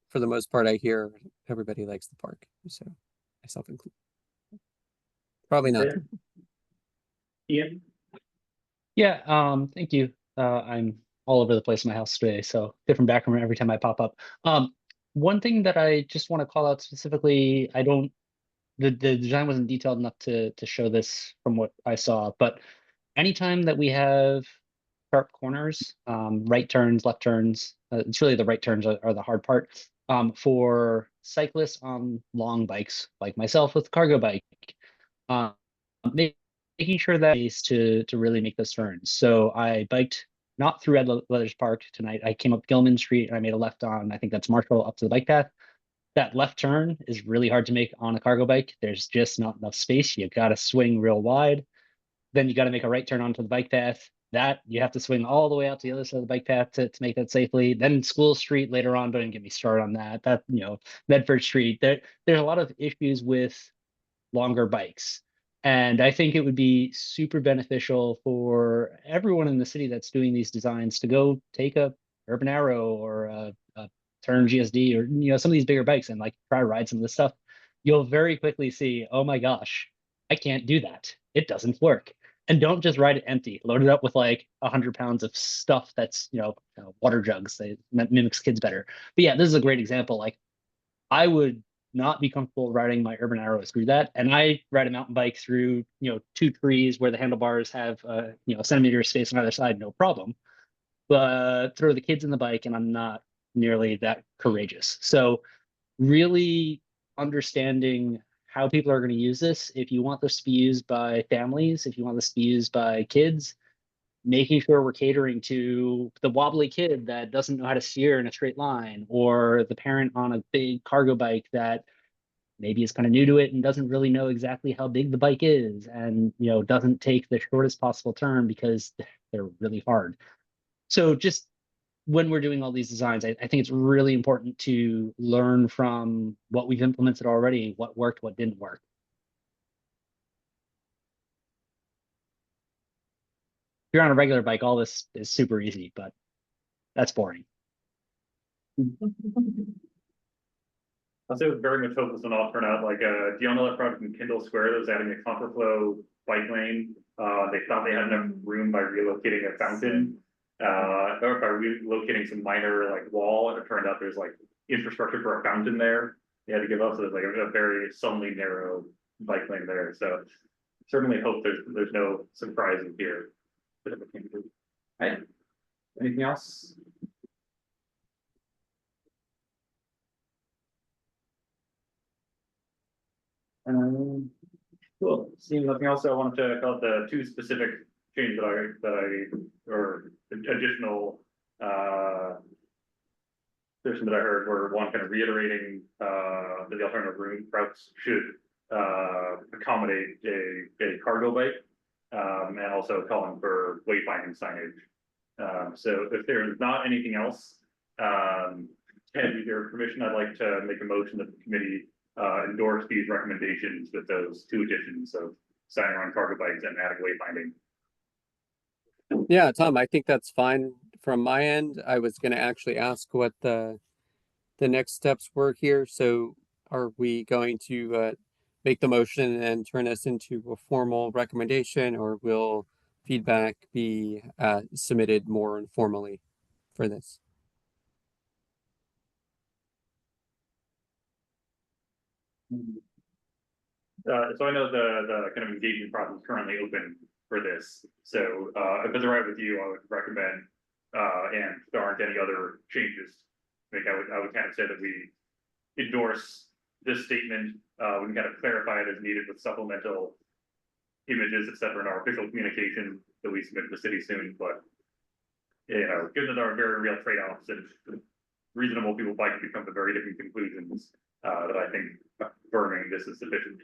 for the most part, I hear everybody likes the park, so myself included. Probably not. Ian? Yeah, thank you. I'm all over the place in my house today, so different background every time I pop up. One thing that I just want to call out specifically, I don't the design wasn't detailed enough to show this from what I saw, but anytime that we have sharp corners, right turns, left turns, it's really the right turns are the hard part. For cyclists on long bikes, like myself with cargo bike, um, making sure that is to really make those turns. So I biked not through Ed Leathers Park tonight. I came up Gilman Street and I made a left on, I think that's Marshall, up to the bike path. That left turn is really hard to make on a cargo bike. There's just not enough space. You got to swing real wide. Then you got to make a right turn onto the bike path. That you have to swing all the way out to the other side of the bike path to make that safely. Then School Street later on, don't even get me started on that. That, Medford Street. There's a lot of issues with longer bikes. And I think it would be super beneficial for everyone in the city that's doing these designs to go take a Urban Arrow or a Turn GSD or some of these bigger bikes and like try to ride some of this stuff. You'll very quickly see, oh my gosh, I can't do that. It doesn't work. And don't just ride it empty. Load it up with like 100 pounds of stuff that's water jugs. That mimics kids better. But yeah, this is a great example. Like I would not be comfortable riding my Urban Arrows through that. And I ride a mountain bike through, two trees where the handlebars have, a centimeter of space on either side, no problem. But throw the kids in the bike and I'm not nearly that courageous. So really understanding how people are going to use this. If you want this to be used by families, if you want this to be used by kids, making sure we're catering to the wobbly kid that doesn't know how to steer in a straight line, or the parent on a big cargo bike that maybe is kind of new to it and doesn't really know exactly how big the bike is, and doesn't take the shortest possible turn because they're really hard. So just when we're doing all these designs, I think it's really important to learn from what we've implemented already, what worked, what didn't work. If you're on a regular bike, all this is super easy, but that's boring. I'll say with very much hope this will all turn out like do you know that project in Kendall Square that was adding a contraflow bike lane? They thought they had enough room by relocating a fountain, or by relocating some minor like wall, and it turned out there's like infrastructure for a fountain there. They had to give up, so there's like a very suddenly narrow bike lane there. So certainly hope there's no surprises here. Right, anything else? Cool, seeing nothing else, I wanted to call out the two specific changes or additional suggestions that I heard were, one, kind of reiterating that the alternative routes should accommodate a cargo bike, and also calling for wayfinding signage. So if there is not anything else, and with your permission, I'd like to make a motion that the committee endorse these recommendations with those two additions of signing on cargo bikes and adding wayfinding. Yeah, Tom, I think that's fine from my end. I was going to actually ask what the next steps were here. So are we going to make the motion and turn this into a formal recommendation, or will feedback be submitted more informally for this? So I know the kind of engagement process is currently open for this. So if it's all right with you, I would recommend, and if there aren't any other changes, I would kind of say that we endorse this statement. We can kind of clarify it as needed with supplemental images, etc., in our official communication that we submit to the city soon. But given that there are very real trade-offs and reasonable people might come to very different conclusions, that I think affirming this is sufficient.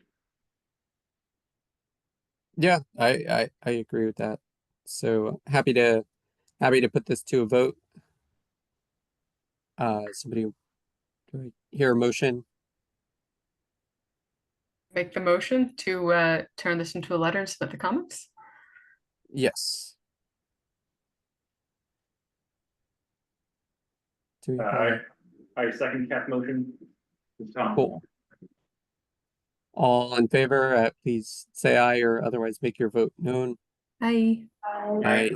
Yeah, I agree with that. So happy to put this to a vote. Somebody, do I hear a motion? Make the motion to turn this into a letter and submit the comments. Yes. Do we have I second Kat's motion. Tom. Cool. All in favor, please say aye or otherwise make your vote known. Hi. Aye.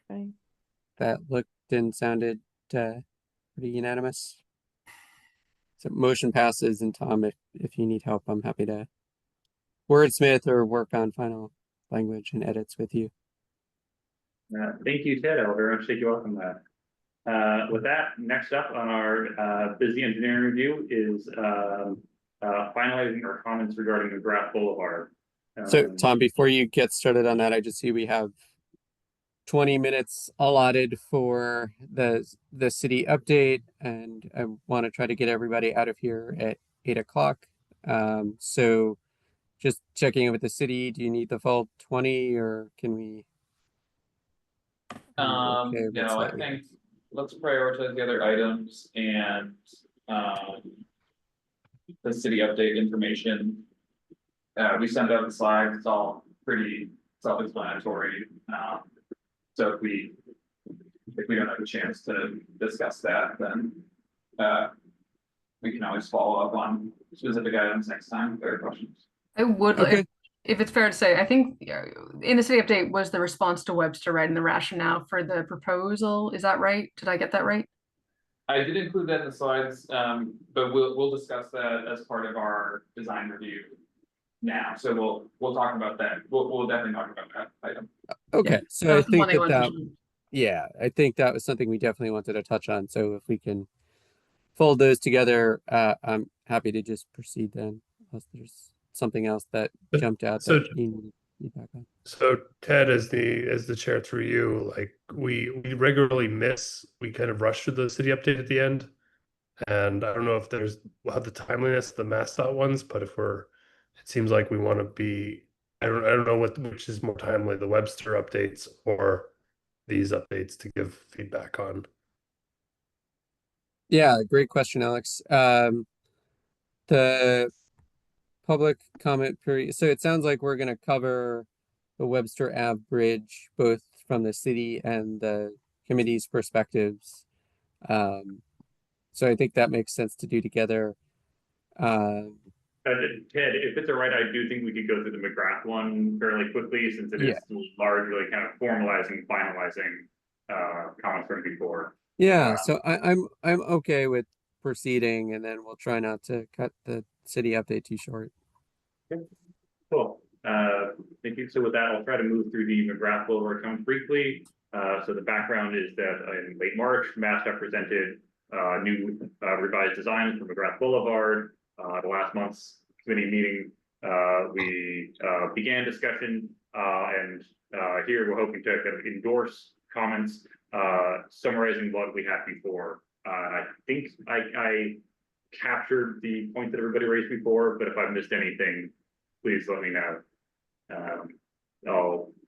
Okay. That looked and sounded pretty unanimous. So motion passes, and Tom, if you need help, I'm happy to wordsmith or work on final language and edits with you. Thank you, Ted. I'll very much take you up on that. With that, next up on our busy engineering review is finalizing our comments regarding the McGrath Boulevard. So Tom, before you get started on that, I just see we have 20 minutes allotted for the city update, and I want to try to get everybody out of here at 8 o'clock. So just checking in with the city, do you need the full 20 or can we? Okay, You know, I think let's prioritize the other items and the city update information. We sent out the slides, it's all pretty self-explanatory. So if we don't have a chance to discuss that, then we can always follow up on specific items next time if there are questions. I would, Okay. if it's fair to say, I think in the city update was the response to Webster, right, and the rationale for the proposal. Is that right? Did I get that right? I did include that in the slides, but we'll discuss that as part of our design review now. So we'll talk about that. We'll definitely talk about that item. Okay, Yeah, so that I was the think one they that wanted to that, mention. yeah, I think that was something we definitely wanted to touch on. So if we can fold those together, I'm happy to just proceed then, unless there's something else that jumped out So- that you need feedback on. So Ted, as the chair through you, like we regularly miss, we kind of rush through the city update at the end. And I don't know if we'll have the timeliness of the MassDOT ones, but it seems like we want to be, I don't know which is more timely, the Webster updates or these updates to give feedback on. Yeah, great question, Alex. The public comment period. So it sounds like we're going to cover the Webster Ave Bridge, both from the city and the committee's perspectives. So I think that makes sense to do together. Ted, if it's all right, I do think we could go through the McGrath one fairly quickly since it is largely kind of formalizing, finalizing comments from before. Yeah, so I'm okay with proceeding, and then we'll try not to cut the city update too short. Cool. Thank you. So with that, I'll try to move through the McGrath Boulevard comments briefly. So the background is that in late March, MassDOT presented new revised designs for McGrath Boulevard. The last month's committee meeting, we began discussion, and here we're hoping to kind of endorse comments summarizing what we had before. I think I captured the point that everybody raised before, but if I've missed anything, please let me know.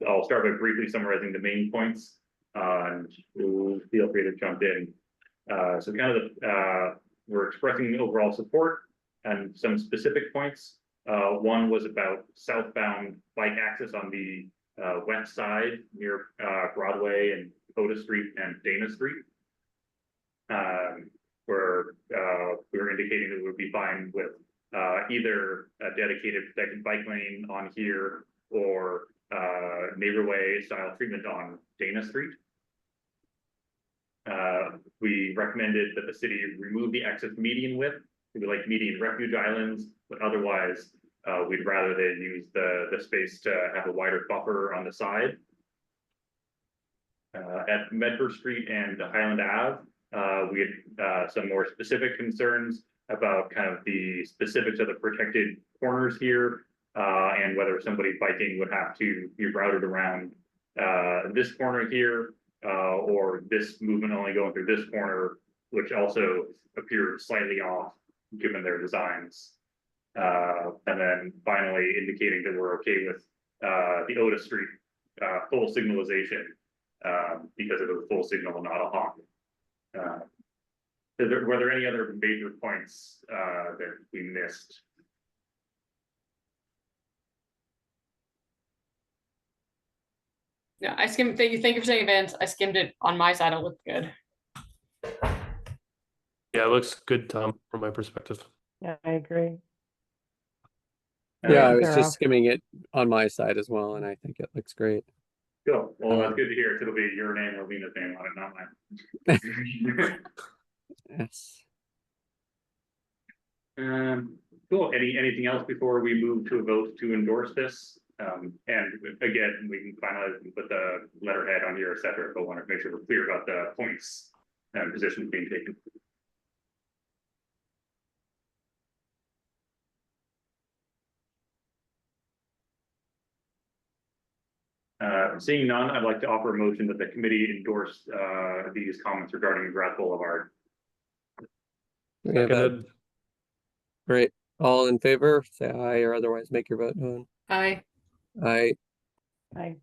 I'll start by briefly summarizing the main points, and feel free to jump in. So kind of we're expressing overall support and some specific points. One was about southbound bike access on the west side near Broadway and Otis Street and Dana Street. Where we were indicating that we would be fine with either a dedicated protected bike lane on here or neighborway style treatment on Dana Street. We recommended that the city remove the excess median width. We would like median refuge islands, but otherwise we'd rather they use the space to have a wider buffer on the side. At Medford Street and Highland Ave, we had some more specific concerns about kind of the specifics of the protected corners here, and whether somebody biking would have to be routed around this corner here, or this movement only going through this corner, which also appeared slightly off given their designs. And then finally indicating that we're okay with the Otis Street full signalization because it was a full signal, not a honk. Were there any other major points that we missed? Yeah, I skimmed. Thank you for saying events. I skimmed it on my side. It looked good. Yeah, it looks good, Tom, from my perspective. Yeah, I agree. Yeah, I Very was thorough. just skimming it on my side as well, and I think it looks great. Cool, well, that's good to hear, 'cause it'll be your name or Lena's name on it, not mine. Yes. Cool, anything else before we move to a vote to endorse this? And again, we can finalize and put the letterhead on here, et cetera, but want to make sure we're clear about the points and positions being taken. Seeing none, I'd like to offer a motion that the committee endorse these comments regarding Grass Boulevard. We have a Seconded. great. All in favor, say aye, or otherwise make your vote known. Aye. Aye. I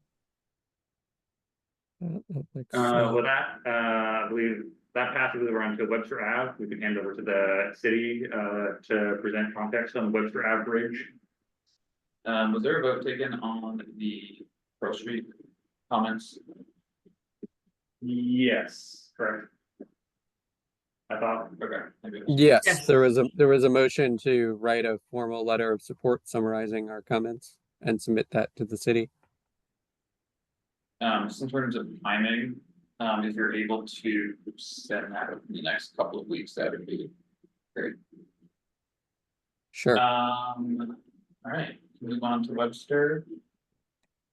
That looks, With that, I believe that passes around to Webster Ave. We can hand over to the city to present context on the Webster Ave Bridge. Was there a vote taken on the Pearl Street comments? Yes, correct. I thought, Okay. maybe. yes, Yes. there was a motion to write a formal letter of support summarizing our comments and submit that to the city. Just in terms of timing, if you're able to send that in the next couple of weeks, that would be great. Sure. All right, move on to Webster.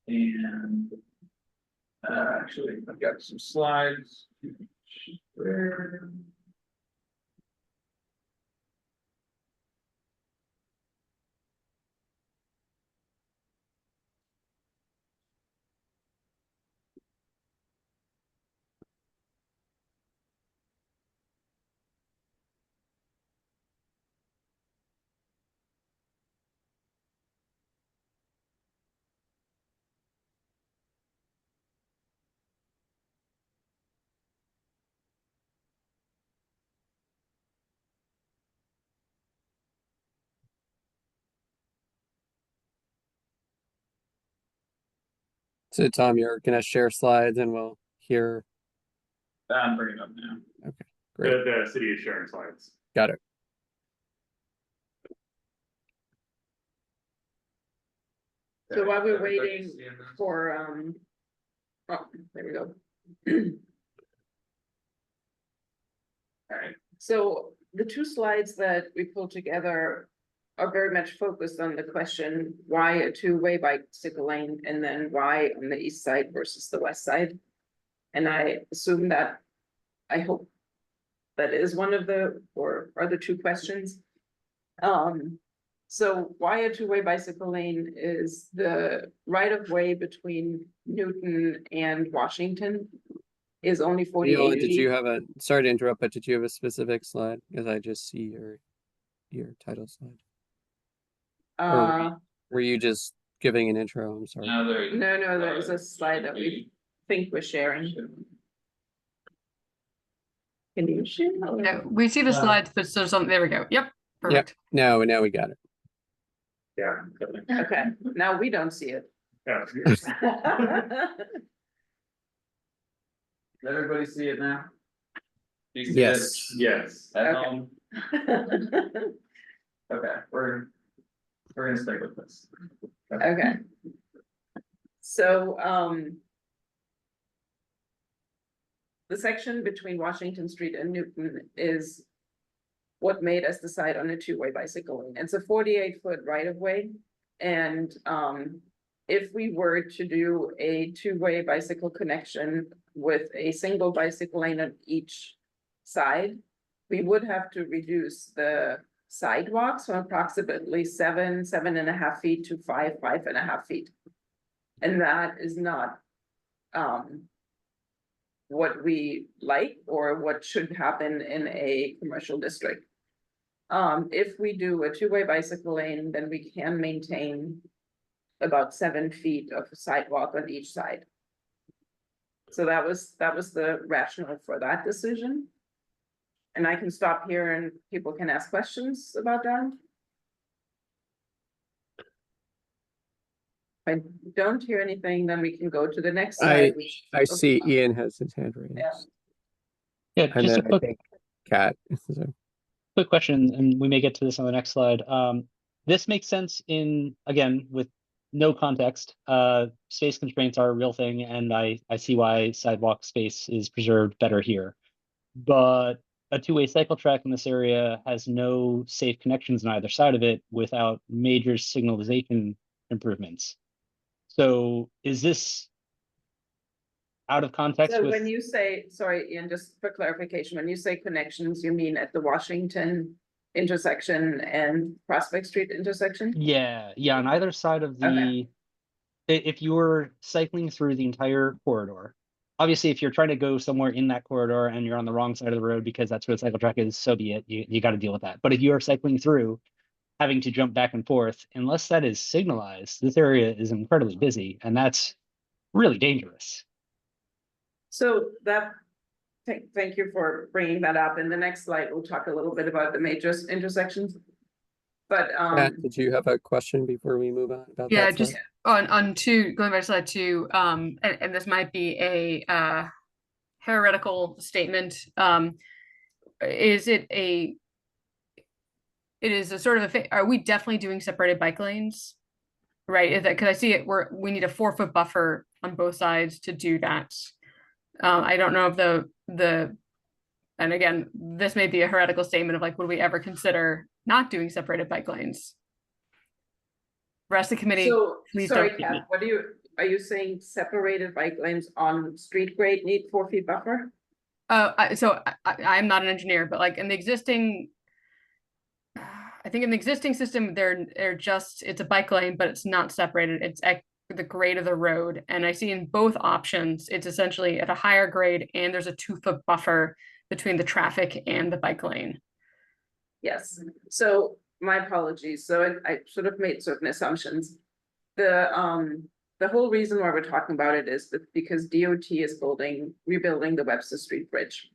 And actually, I've got some slides. Where? So Tom, you're gonna share slides and we'll hear. I'm bringing it up now. Great. the city is sharing slides. Got it. So while we're Everybody waiting seeing this? for, oh, there we go. All right, so the two slides that we pulled together are very much focused on the question, why a two-way bicycle lane, and then why on the east side versus the west side? And I assume that, I hope that is one of the, or are the two questions. So why a two-way bicycle lane is the right of way between Newton and Washington is only 48 Did feet. you have a, sorry to interrupt, but did you have a specific slide? Because I just see your title slide. Were you just giving an intro? I'm sorry. No, there. No, there's a slide that we think we're sharing. Can you share? Yeah, we see the slides, but so something, there we go. Yep, perfect. Now we got it. Yeah. Okay, now we don't see it. Yeah. Does everybody see it now? Do you see Yes. it Yes. at Okay. home? Okay, we're gonna stick with this. Okay. So, the section between Washington Street and Newton is what made us decide on a two-way bicycle lane. It's a 48-foot right-of-way. And, if we were to do a two-way bicycle connection with a single bicycle lane on each side, we would have to reduce the sidewalks from approximately 7.5 feet to 5.5 feet. And that is not what we like or what should happen in a commercial district. If we do a two-way bicycle lane, then we can maintain about 7 feet of sidewalk on each side. So that was the rationale for that decision. And I can stop here and people can ask questions about that. If I don't hear anything, then we can go to the next slide. I see Ian has his hand raised. Yeah. Yeah, And just a then I quick think Kat. So, quick question, and we may get to this on the next slide. this makes sense in, again, with no context. Space constraints are a real thing, and I see why sidewalk space is preserved better here. But a two-way cycle track in this area has no safe connections on either side of it without major signalization improvements. So is this out of context So with? when you say, sorry, Ian, just for clarification, when you say connections, you mean at the Washington intersection and Prospect Street intersection? Yeah, on either side of Okay. if you're cycling through the entire corridor, obviously if you're trying to go somewhere in that corridor and you're on the wrong side of the road because that's where the cycle track is, so be it. You got to deal with that. But if you are cycling through, having to jump back and forth, unless that is signalized, this area is incredibly busy, and that's really dangerous. So that, thank you for bringing that up. In the next slide, we'll talk a little bit about the major intersections. But, Kat, did you have a question before we move on about Yeah, that just slide? on two, going back to slide two, and this might be a heretical statement. Is it a it is a sort of are we definitely doing separated bike lanes? Right, is that because I see it we need a 4-foot buffer on both sides to do that. I don't know if and again, this may be a heretical statement of like, would we ever consider not doing separated bike lanes? Rest of the committee, so, please sorry, don't. Kat, are you saying separated bike lanes on street grade need 4 feet buffer? I'm not an engineer, but like in the existing, I think in the existing system, they're just, it's a bike lane, but it's not separated. It's at the grade of the road. And I see in both options, it's essentially at a higher grade and there's a 2-foot buffer between the traffic and the bike lane. Yes, so my apologies. So I sort of made certain assumptions. The whole reason why we're talking about it is that because DOT is rebuilding the Webster Street Bridge.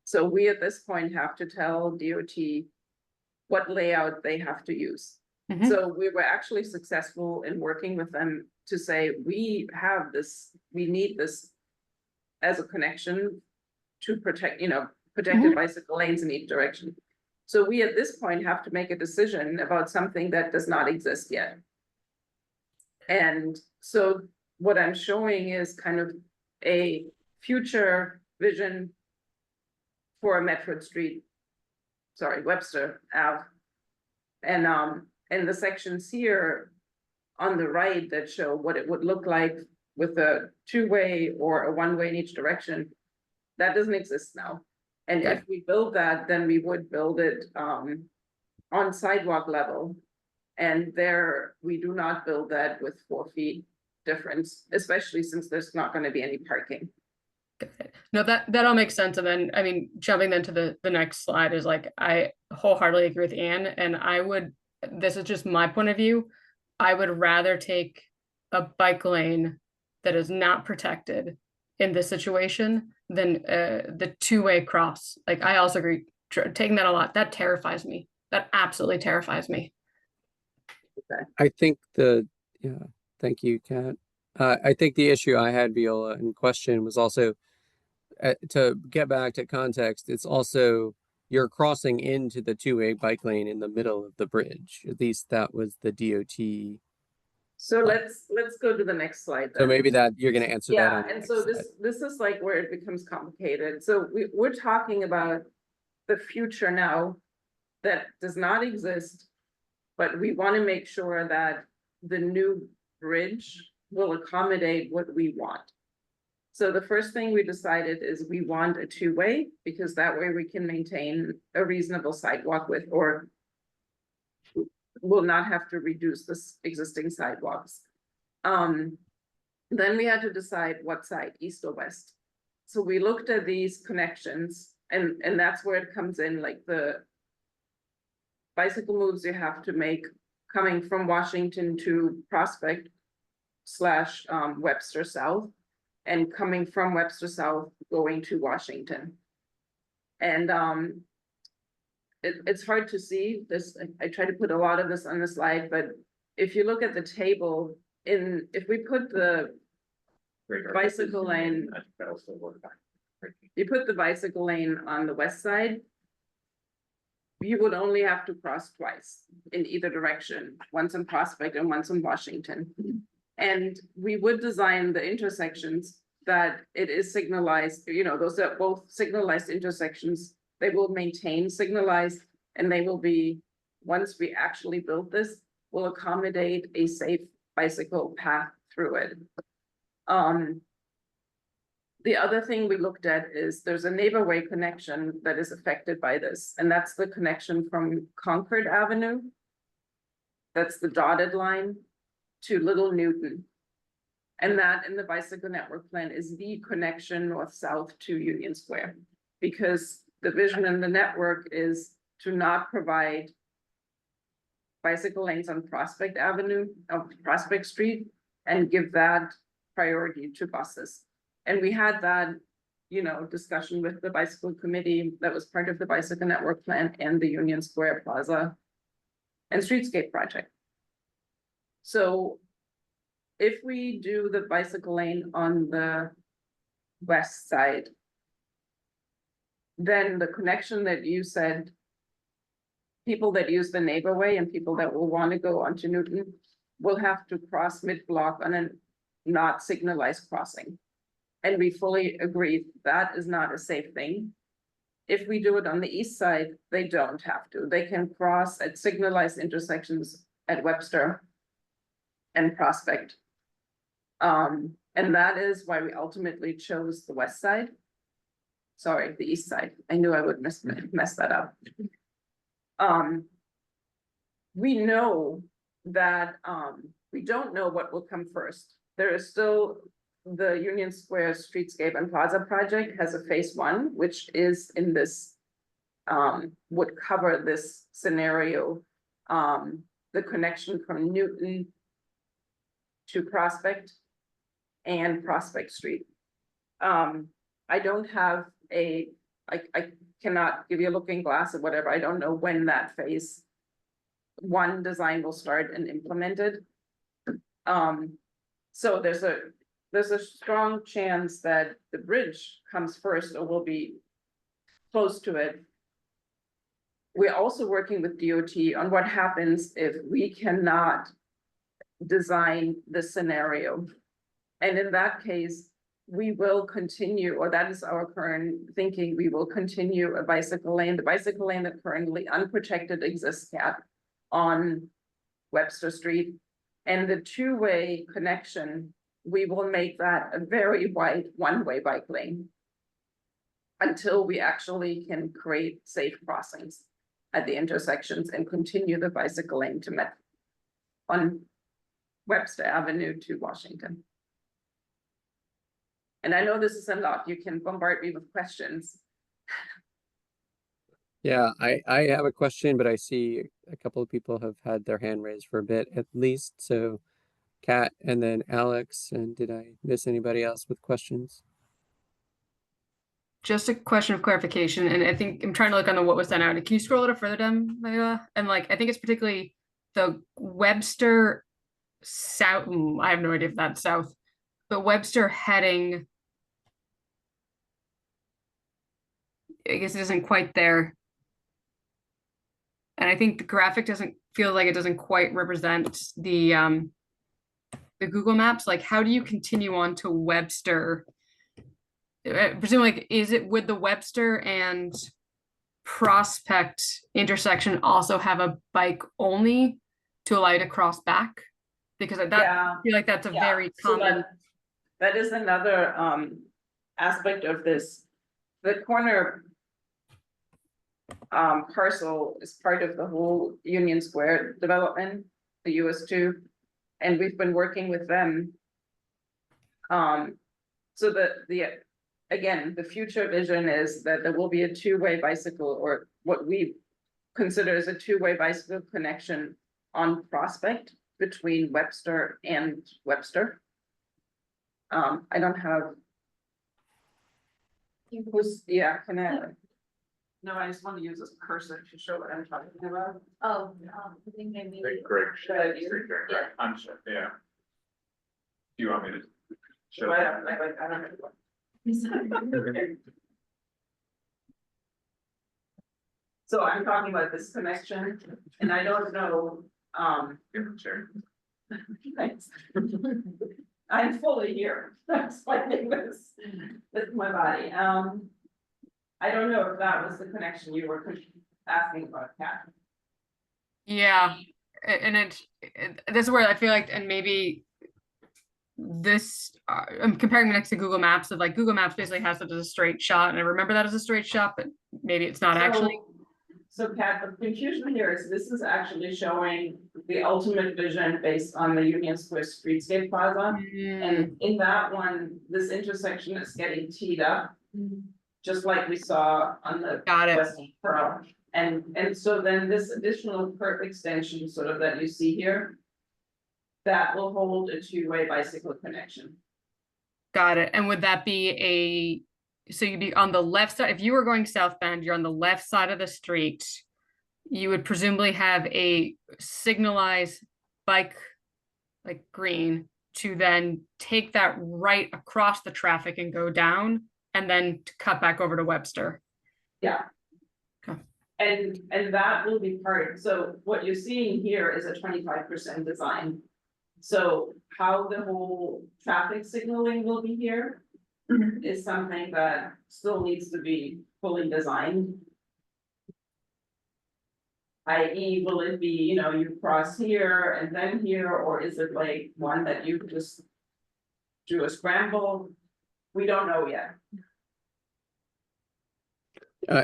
So we at this point have to tell DOT what layout they have to use. Mhm. So we were actually successful in working with them to say, we need this as a connection to protect, protected bicycle lanes in each direction. So we at this point have to make a decision about something that does not exist yet. And so what I'm showing is kind of a future vision for a Medford Street, Webster Ave. And the sections here on the right that show what it would look like with a 2-way or a 1-way in each direction, that doesn't exist now. And if we build that, then we would build it on sidewalk level. And there, we do not build that with 4 feet difference, especially since there's not going to be any parking. No, that all makes sense. And then, I mean, jumping then to the next slide is like, I wholeheartedly agree with Anne. And this is just my point of view, I would rather take a bike lane that is not protected in this situation than the 2-way cross. Like, I also agree, taking that a lot, that terrifies me. That absolutely terrifies me. Okay. I think thank you, Kat. I think the issue I had, Viola, in question was also to get back to context. It's also you're crossing into the 2-way bike lane in the middle of the bridge. At least that was the DOT. So let's go to the next slide. So maybe that you're going to answer that on Yeah, the and next so slide. this is like where it becomes complicated. So we're talking about the future now that does not exist, but we want to make sure that the new bridge will accommodate what we want. So the first thing we decided is we want a 2-way because that way we can maintain a reasonable sidewalk width, or will not have to reduce this existing sidewalks. Then we had to decide what side, east or west. So we looked at these connections, and that's where it comes in, like the bicycle moves you have to make coming from Washington to Prospect / Webster South, and coming from Webster South going to Washington. And it's hard to see this. I try to put a lot of this on the slide, but if you look at the table, if we put the bicycle lane, you put the bicycle lane on the west side, you would only have to cross twice in either direction, once on Prospect and once on Washington. And we would design the intersections that it is signalized, you know, those are both signalized intersections. They will maintain signalized, and they will be, once we actually build this, will accommodate a safe bicycle path through it. The other thing we looked at is there's a neighborway connection that is affected by this, and that's the connection from Concord Avenue. That's the dotted line to Little Newton. And that in the bicycle network plan is the connection north-south to Union Square. Because the vision in the network is to not provide bicycle lanes on Prospect Avenue, Prospect Street, and give that priority to buses. And we had that, you know, discussion with the bicycle committee that was part of the bicycle network plan and the Union Square Plaza and streetscape project. So if we do the bicycle lane on the west side, then the connection that you said, people that use the neighborway and people that will want to go onto Newton will have to cross mid-block on a not signalized crossing. And we fully agree that is not a safe thing. If we do it on the east side, they don't have to. They can cross at signalized intersections at Webster and Prospect. And that is why we ultimately chose the west side. Sorry, the east side. I knew I would mess that up. We know that we don't know what will come first. There is still the Union Square Streetscape and Plaza project has a phase 1, which is in this, would cover this scenario. The connection from Newton to Prospect and Prospect Street. I don't have I cannot give you a looking glass or whatever. I don't know when that phase 1 design will start and implemented. So there's a strong chance that the bridge comes first or will be close to it. We're also working with DOT on what happens if we cannot design the scenario. And in that case, we will continue, or that is our current thinking, we will continue a bicycle lane, the bicycle lane that currently unprotected exists at on Webster Street. And the two-way connection, we will make that a very wide one-way bike lane until we actually can create safe crossings at the intersections and continue the bicycle lane to Met on Webster Avenue to Washington. And I know this is a lot. You can bombard me with questions. Yeah, I have a question, but I see a couple of people have had their hand raised for a bit at least. So Kat and then Alex, and did I miss anybody else with questions? Just a question of clarification, and I think I'm trying to look on the what was done out. Can you scroll a little further down, Mayla? And like, I think it's particularly the Webster South. I have no idea if that's south, but Webster heading. I guess it isn't quite there. And I think the graphic doesn't feel like it doesn't quite represent the Google Maps. Like, how do you continue on to Webster? Presumably, is it would the Webster and Prospect intersection also have a bike only to allow you to cross back? Because I feel like that's a very common. That is another aspect of this. The corner parcel is part of the whole Union Square development, the US2, and we've been working with them. So again, the future vision is that there will be a two-way bicycle, or what we consider as a two-way bicycle connection on Prospect between Webster and Webster. I don't have. Can I? No, I just want to use this cursor to show what I'm talking about. Oh, I think maybe. Great. Yeah. I'm sure, yeah. Do you want me to? Show I that? don't know. So I'm talking about this connection, and I don't know, Sure. thanks. I'm fully here, explaining this with my body, I don't know if that was the connection you were asking about, Kat. Yeah, and this is where I feel like, and maybe this, I'm comparing next to Google Maps of like Google Maps basically has it as a straight shot, and I remember that as a straight shot, but maybe it's not actually. So Kat, the confusion here is this is actually showing the ultimate vision based on the Union Square Streetscape Plaza. And in that one, this intersection is getting teed up, just like we saw on the Got it. Western Pearl. And so then this additional curb extension sort of that you see here, that will hold a two-way bicycle connection. Got it. And would that be so you'd be on the left side, if you were going southbound, you're on the left side of the street, you would presumably have a signalized bike, like green, to then take that right across the traffic and go down, and then to cut back over to Webster. Yeah. Okay. And that will be part, so what you're seeing here is a 25% design. So how the whole traffic signaling will be here is something that still needs to be fully designed. i.e., will it be, you know, you cross here and then here, or is it like one that you just do a scramble? We don't know yet.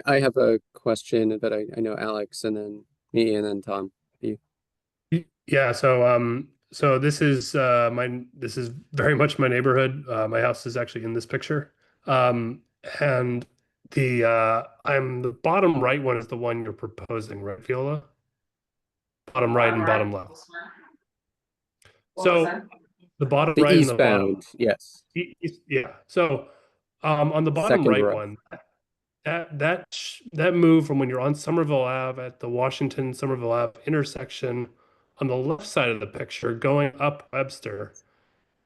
I have a question, but I know Alex and then me and then Tom. Yeah, so this is this is very much my neighborhood. My house is actually in this picture. And I'm the bottom right one is the one you're proposing, right, Viola? Bottom right and bottom left. What was So that? the bottom The right and the bottom, eastbound, yes. yeah. So on the bottom Second right row. one, that move from when you're on Somerville Ave at the Washington Somerville Ave intersection on the left side of the picture going up Webster,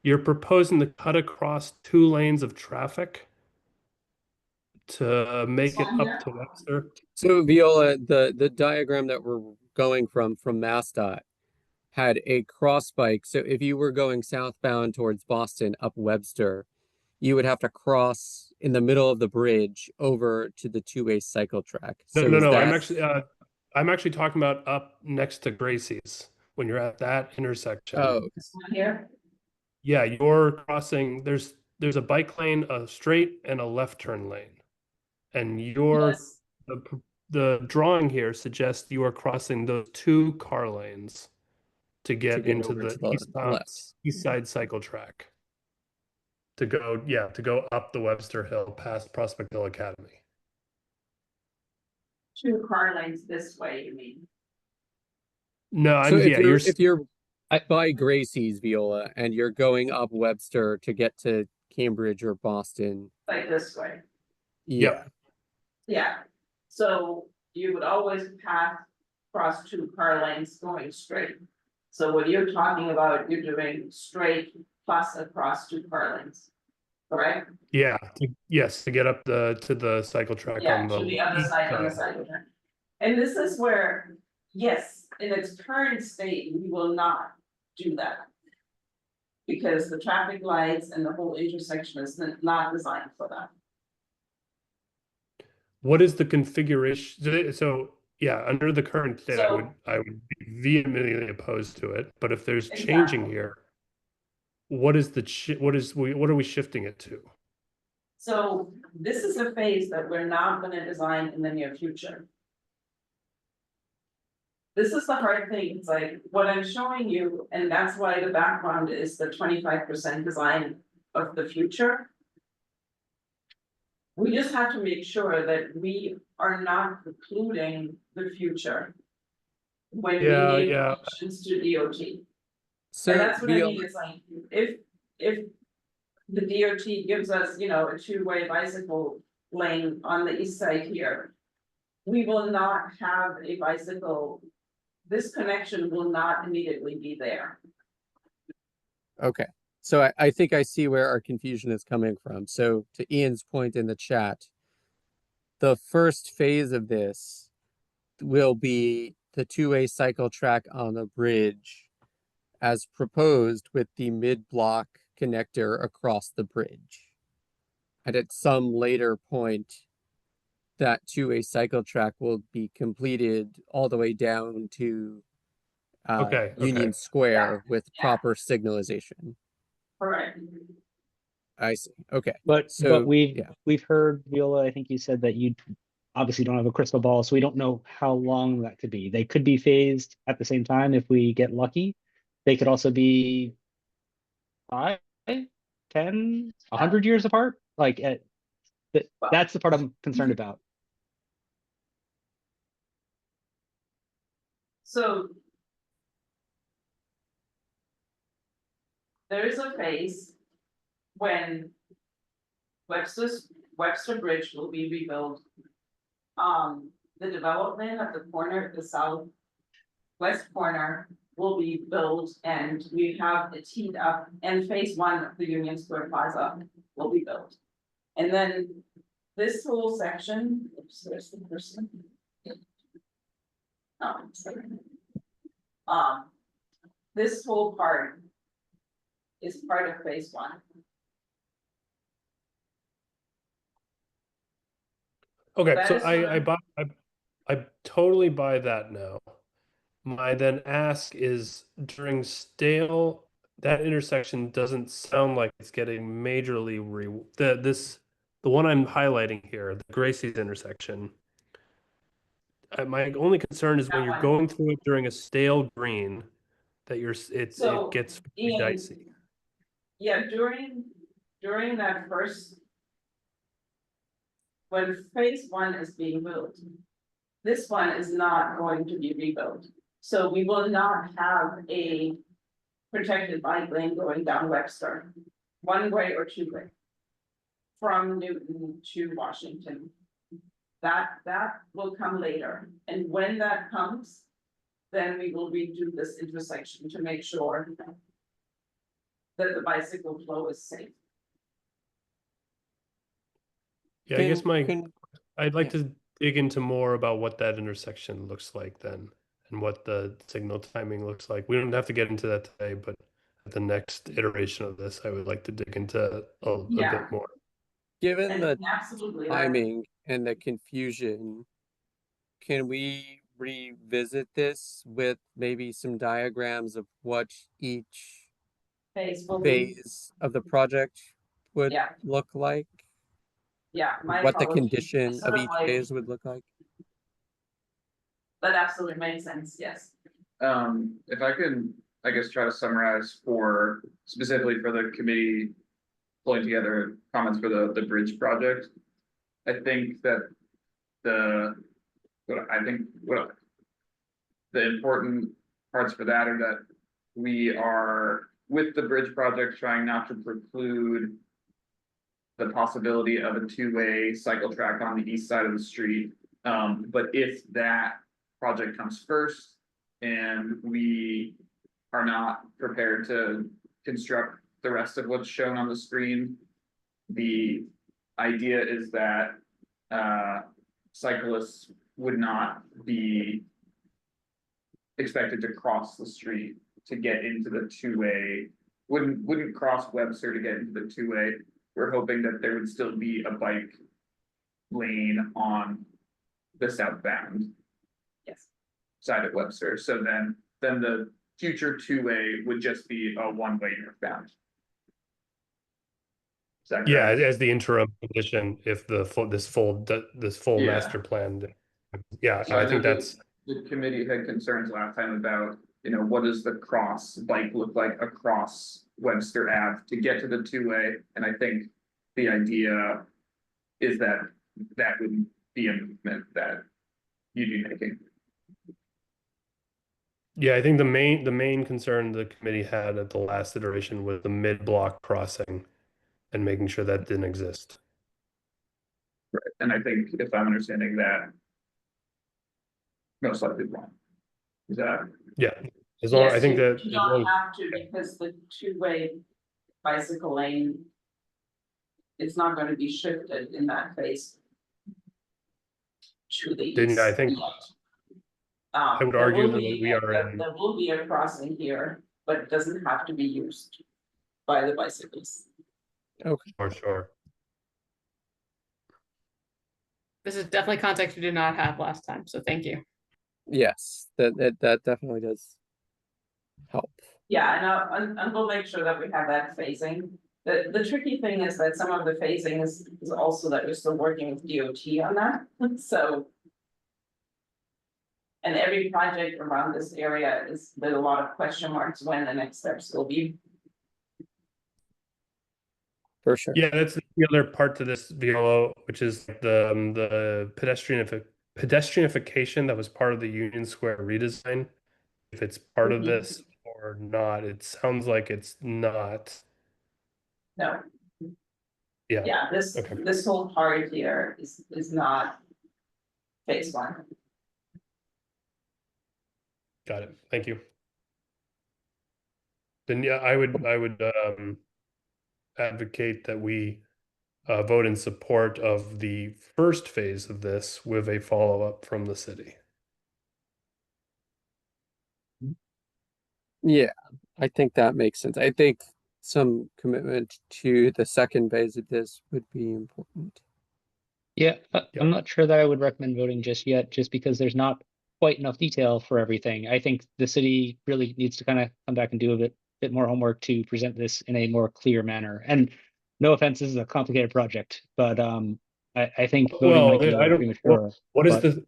you're proposing to cut across 2 lanes of traffic to make it up to Webster. So Viola, the diagram that we're going from MassDOT had a cross bike. So if you were going southbound towards Boston up Webster, you would have to cross in the middle of the bridge over to the two-way cycle track. So No, is that I'm actually talking about up next to Gracie's when you're at that intersection. oh This one here? Yeah, you're crossing, there's a bike lane, a straight and a left turn lane. And Yes. the drawing here suggests you are crossing those 2 car lanes to get into over the to the left. east side cycle track. To go up the Webster Hill past Prospect Hill Academy. 2 car lanes this way, you mean? No, So you're if you're by Gracie's, Viola, and you're going up Webster to get to Cambridge or Boston, Like this way. yeah. Yeah, so you would always pass across 2 car lanes going straight. So when you're talking about, you're doing straight plus across 2 car lanes. Correct? yes, to get up to the cycle track Yeah, on the to the other east side on the side. side. And this is where, yes, in its current state, we will not do that. Because the traffic lights and the whole intersection is not designed for that. What is the configuration? So yeah, under the current state, So- I would be vehemently opposed to it. But if there's changing Exactly. here, what are we shifting it to? So this is a phase that we're not gonna design in the near future. This is the hard thing, it's like what I'm showing you, and that's why the background is the 25% design of the future. We just have to make sure that we are not precluding the future. When we Yeah, make yeah. options to DOT. So And that's what I Viola, mean, it's like, if the DOT gives us, you know, a 2-way bicycle lane on the east side here. We will not have a bicycle, this connection will not immediately be there. okay. So I think I see where our confusion is coming from. So to Ian's point in the chat, the first phase of this will be the two-way cycle track on the bridge as proposed with the mid-block connector across the bridge. And at some later point, that two-way cycle track will be completed all the way down to Okay, Union okay. Square with Yeah. proper signalization. Correct. I see. Okay. But So we've heard, Viola, I think you said that you obviously don't have a crystal ball, so we don't know how long that could be. They could be phased at the same time if we get lucky. They could also be 5, 10, 100 years apart. Like that's the part I'm concerned about. So there is a phase when Webster Bridge will be rebuilt. The development at the corner, the southwest corner will be built and we have it teed up, and phase 1 of the Union Square Plaza will be built. And then this whole section, oops, there's the person. Sorry. This whole part is part of phase 1. Okay, That so is what I totally buy that now. My then ask is during stale, that intersection doesn't sound like it's getting majorly the one I'm highlighting here, the Gracie's intersection. My only concern is when That you're one. going through it during a stale green, that it So, gets Ian, dicey. Yeah, during that first. When phase 1 is being built. This one is not going to be rebuilt, so we will not have a protected bike lane going down Webster, one way or two way. From Newton to Washington. That will come later, and when that comes, then we will redo this intersection to make sure that the bicycle flow is safe. Yeah, I guess can I'd like yeah. to dig into more about what that intersection looks like then, and what the signal timing looks like. We don't have to get into that today, but at the next iteration of this, I would like to dig into a Yeah. bit more. Given the Absolutely. timing and the confusion, can we revisit this with maybe some diagrams of what each Phase will be, phase of the project would Yeah. look like? yeah, my What the apologies. condition Sort of of each like- phase would look like? That absolutely makes sense, yes. If I can, I guess, try to summarize specifically for the committee pulling together comments for the bridge project. I think that the important parts for that are that we are, with the bridge project, trying not to preclude the possibility of a two-way cycle track on the east side of the street. But if that project comes first and we are not prepared to construct the rest of what's shown on the screen, the idea is that cyclists would not be expected to cross the street to get into the two-way, wouldn't cross Webster to get into the two-way. We're hoping that there would still be a bike lane on the southbound Yes. side of Webster, so then the future two-way would just be a one-way northbound. Is that Yeah, correct? as the interim condition, if this full Yeah. master plan. Yeah, So I think that's. The committee had concerns last time about, what does the cross bike look like across Webster Ave to get to the two-way? And I think the idea is that would be a movement that you'd be making. Yeah, I think the main concern the committee had at the last iteration was the mid-block crossing and making sure that didn't exist. Right, and I think if I'm understanding that, most likely wrong. Is that? Yeah, as long, I think that. You as don't long- have to, because the two-way bicycle lane. It's not going to be shifted in that phase. To the Didn't I east think- yet. I would There argue will that be, we are in. there will be a crossing here, but it doesn't have to be used by the bicyclists. For sure. This is definitely context we did not have last time, so thank you. Yes, that definitely does help. Yeah, and we'll make sure that we have that phasing. The tricky thing is that some of the phasing is also that we're still working with DOT on that, so. And every project around this area is with a lot of question marks when the next steps will be. For sure. Yeah, that's the other part to this VLO, which is the pedestrianification that was part of the Union Square redesign. If it's part of this or not, it sounds like it's not. No, Yeah. yeah, Okay. this whole part here is not phase one. Got it. Thank you. Then yeah, I would advocate that we vote in support of the first phase of this with a follow-up from the city. Yeah, I think that makes sense. I think some commitment to the second phase of this would be important. Yeah, Yep. I'm not sure that I would recommend voting just yet, just because there's not quite enough detail for everything. I think the city really needs to kind of come back and do a bit more homework to present this in a more clear manner. And no offense, this is a complicated project, but I think voting Well, might be a I little don't. premature. What is but the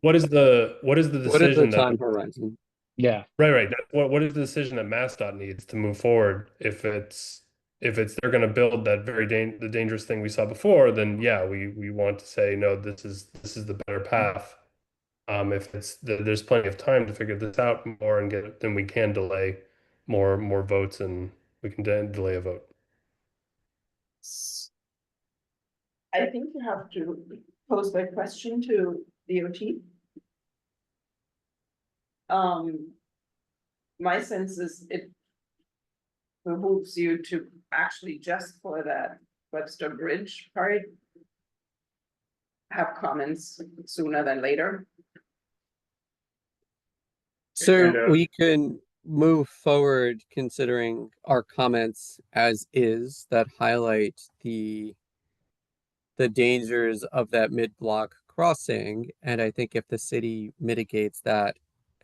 What is the decision that time horizon? yeah, right? What is the decision that MassDOT needs to move forward? If it's they're going to build that the dangerous thing we saw before, then yeah, we want to say no. This is the better path. If there's plenty of time to figure this out more and get it, then we can delay more votes and we can delay a vote. I think you have to pose that question to DOT. My sense is it behooves you to actually just for that Webster Bridge part have comments sooner than later. So And, we can move forward considering our comments as is that highlight the dangers of that mid-block crossing. And I think if the city mitigates that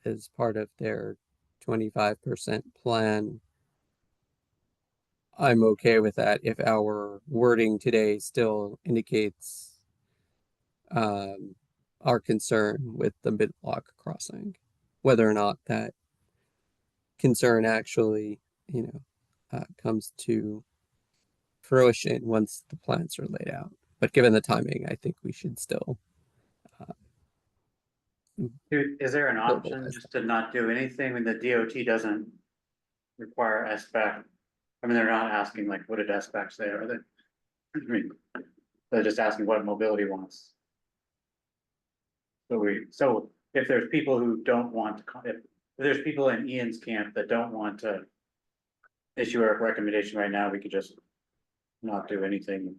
as part of their 25% plan, I'm okay with that if our wording today still indicates our concern with the mid-block crossing, whether or not that concern actually, comes to fruition once the plans are laid out. But given the timing, I think we should still. Is there an option Verbalize just to not do anything when the DOT doesn't require SBAC? I mean, they're not asking like, what did SBAC say, are they? I mean, they're just asking what mobility wants. So if there's people who don't want to, if there's people in Ian's camp that don't want to issue a recommendation right now, we could just not do anything.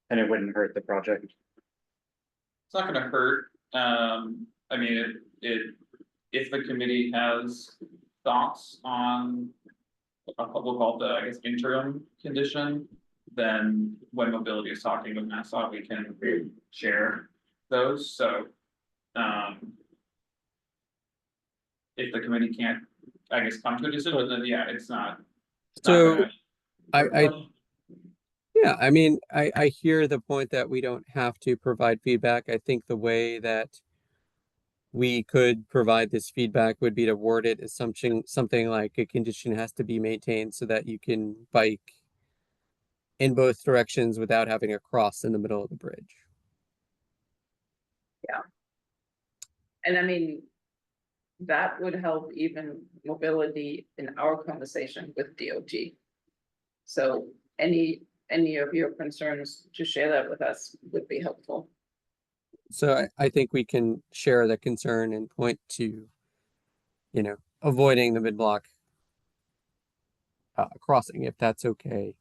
And it wouldn't hurt the project. It's not gonna hurt, I mean, if the committee has thoughts on. We'll call it the, I guess, interim condition, then when mobility is talking with MassDOT, we can share those, so. If the committee can't, I guess, come to a decision, then yeah, it's not. So yeah, I mean, I hear the point that we don't have to provide feedback. I think the way that we could provide this feedback would be to word it as something like a condition has to be maintained so that you can bike in both directions without having a cross in the middle of the bridge. And I mean, that would help even mobility in our conversation with DOT. So any of your concerns to share that with us would be helpful. So I think we can share the concern and point to, avoiding the mid-block crossing if that's okay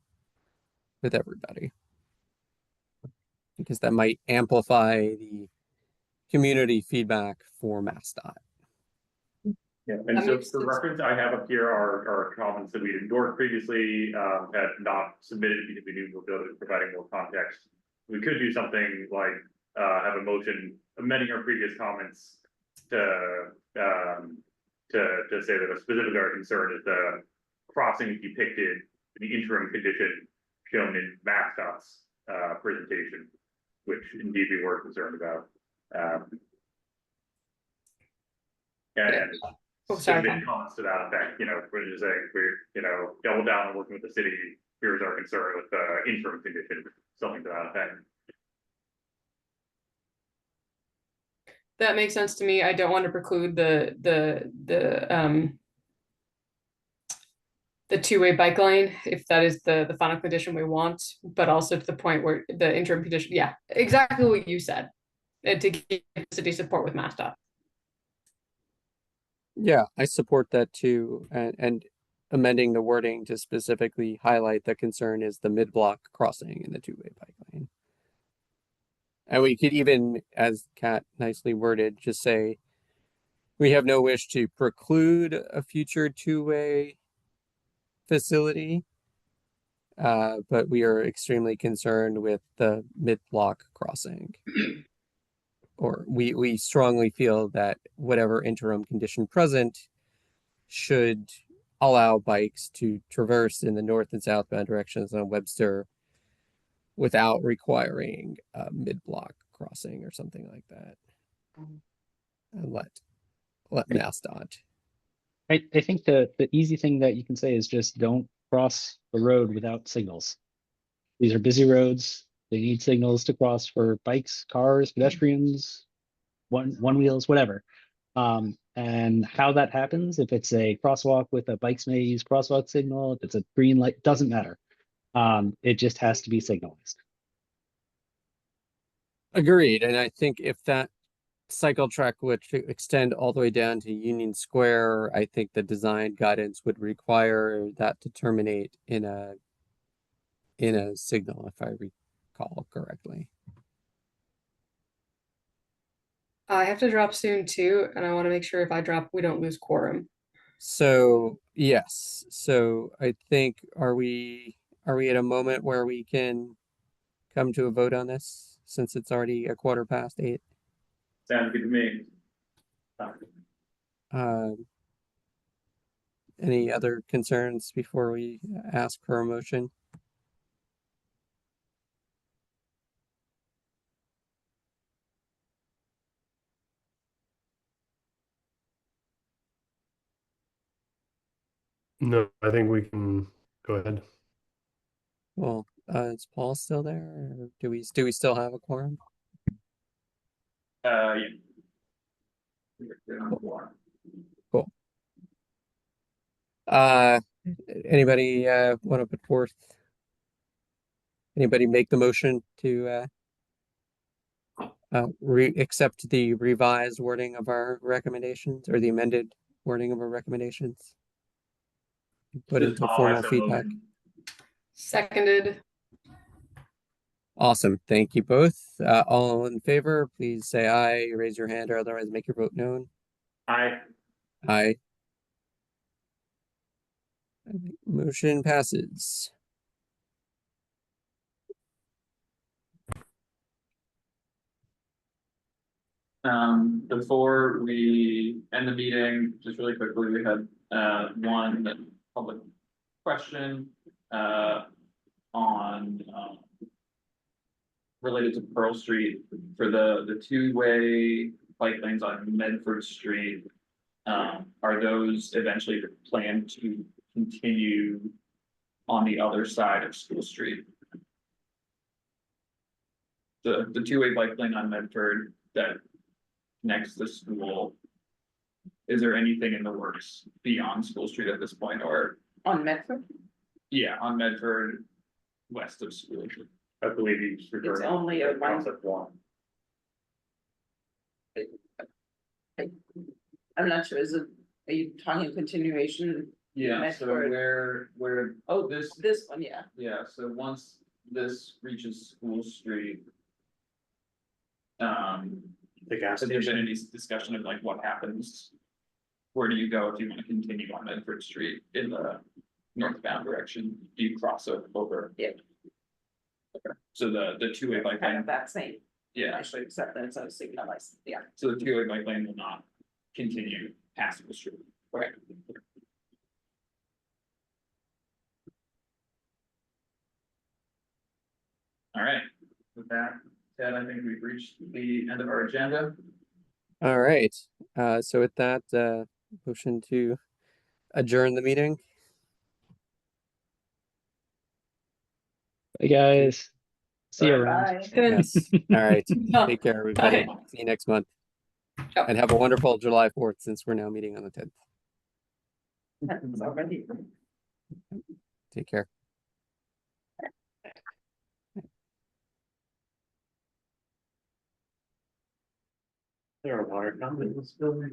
with everybody. Because that might amplify the community feedback for MassDOT. Yeah, and That so makes for sense. reference, I have up here our comments that we endorsed previously, had not submitted because we knew we'll be able to providing more context. We could do something like, have a motion amending our previous comments to, to say that a specific our concern is the crossing depicted in the interim condition shown in Mascot's, presentation, which indeed we were concerned about. And Oh, sorry, submit Tom. comments to that effect, we're just saying, we're, double down on working with the city, here's our concern with the interim condition, something to that effect. That makes sense to me. I don't want to preclude the two-way bike lane, if that is the final condition we want, but also to the point where the interim condition, yeah, exactly what you said. And to give city support with MassDOT. Yeah, I support that too, and amending the wording to specifically highlight the concern is the mid-block crossing in the two-way bike lane. And we could even, as Kat nicely worded, just say, we have no wish to preclude a future two-way facility, but we are extremely concerned with the mid-block crossing. Or we strongly feel that whatever interim condition present should allow bikes to traverse in the north and southbound directions on Webster without requiring a mid-block crossing or something like that. And let MassDOT. I think the easy thing that you can say is just don't cross the road without signals. These are busy roads. They need signals to cross for bikes, cars, pedestrians, one wheels, whatever. And how that happens, if it's a crosswalk with a bikes may use crosswalk signal, if it's a green light, doesn't matter. It just has to be signalized. Agreed. And I think if that cycle track would extend all the way down to Union Square, I think the design guidance would require that to terminate in a signal, if I recall correctly. I have to drop soon too, and I want to make sure if I drop, we don't lose quorum. So yes, so I think are we at a moment where we can come to a vote on this since it's already 8:15? Sounds good to me. Any other concerns before we ask for a motion? No, I think we can go ahead. Well, is Paul still there, or do we still have a quorum? Yeah. Cool. Anybody want to put forth? Anybody make the motion to accept the revised wording of our recommendations or the amended wording of our recommendations? Put into formal feedback. Seconded. Awesome. Thank you both. All in favor, please say aye, raise your hand, or otherwise make your vote known. Aye. Motion passes. Before we end the meeting, just really quickly, we had one public question on related to Pearl Street for the two-way bike lanes on Medford Street. Are those eventually planned to continue on the other side of School Street? The two-way bike lane on Medford that next to school. Is there anything in the works beyond School Street at this point, or? On Medford, Yeah, on Medford, west of School. I believe he's referring. it's only a to one, concept one. I'm not sure, are you talking continuation? Yeah, so Medford. where, oh, this, This one, yeah. yeah, so once this reaches School Street. The gas Has there been station. any discussion of like what happens where do you go if you want to continue on Medford Street in the northbound direction? Do you cross over? Yeah. Okay, so the two-way bike Kind lane, of that same, yeah, actually, except that it's on a signal license, yeah. so the two-way bike lane will not continue past the street. Okay. All right, with that said, I think we've reached the end of our agenda. All right. So with that, motion to adjourn the meeting. Hey guys, see you around. Bye. Yes. All right. No. Take care, everybody. Bye. See you next month. Yep. And have a wonderful July 4th since we're now meeting on the 10th. It's already. Take care. There are water companies in this building.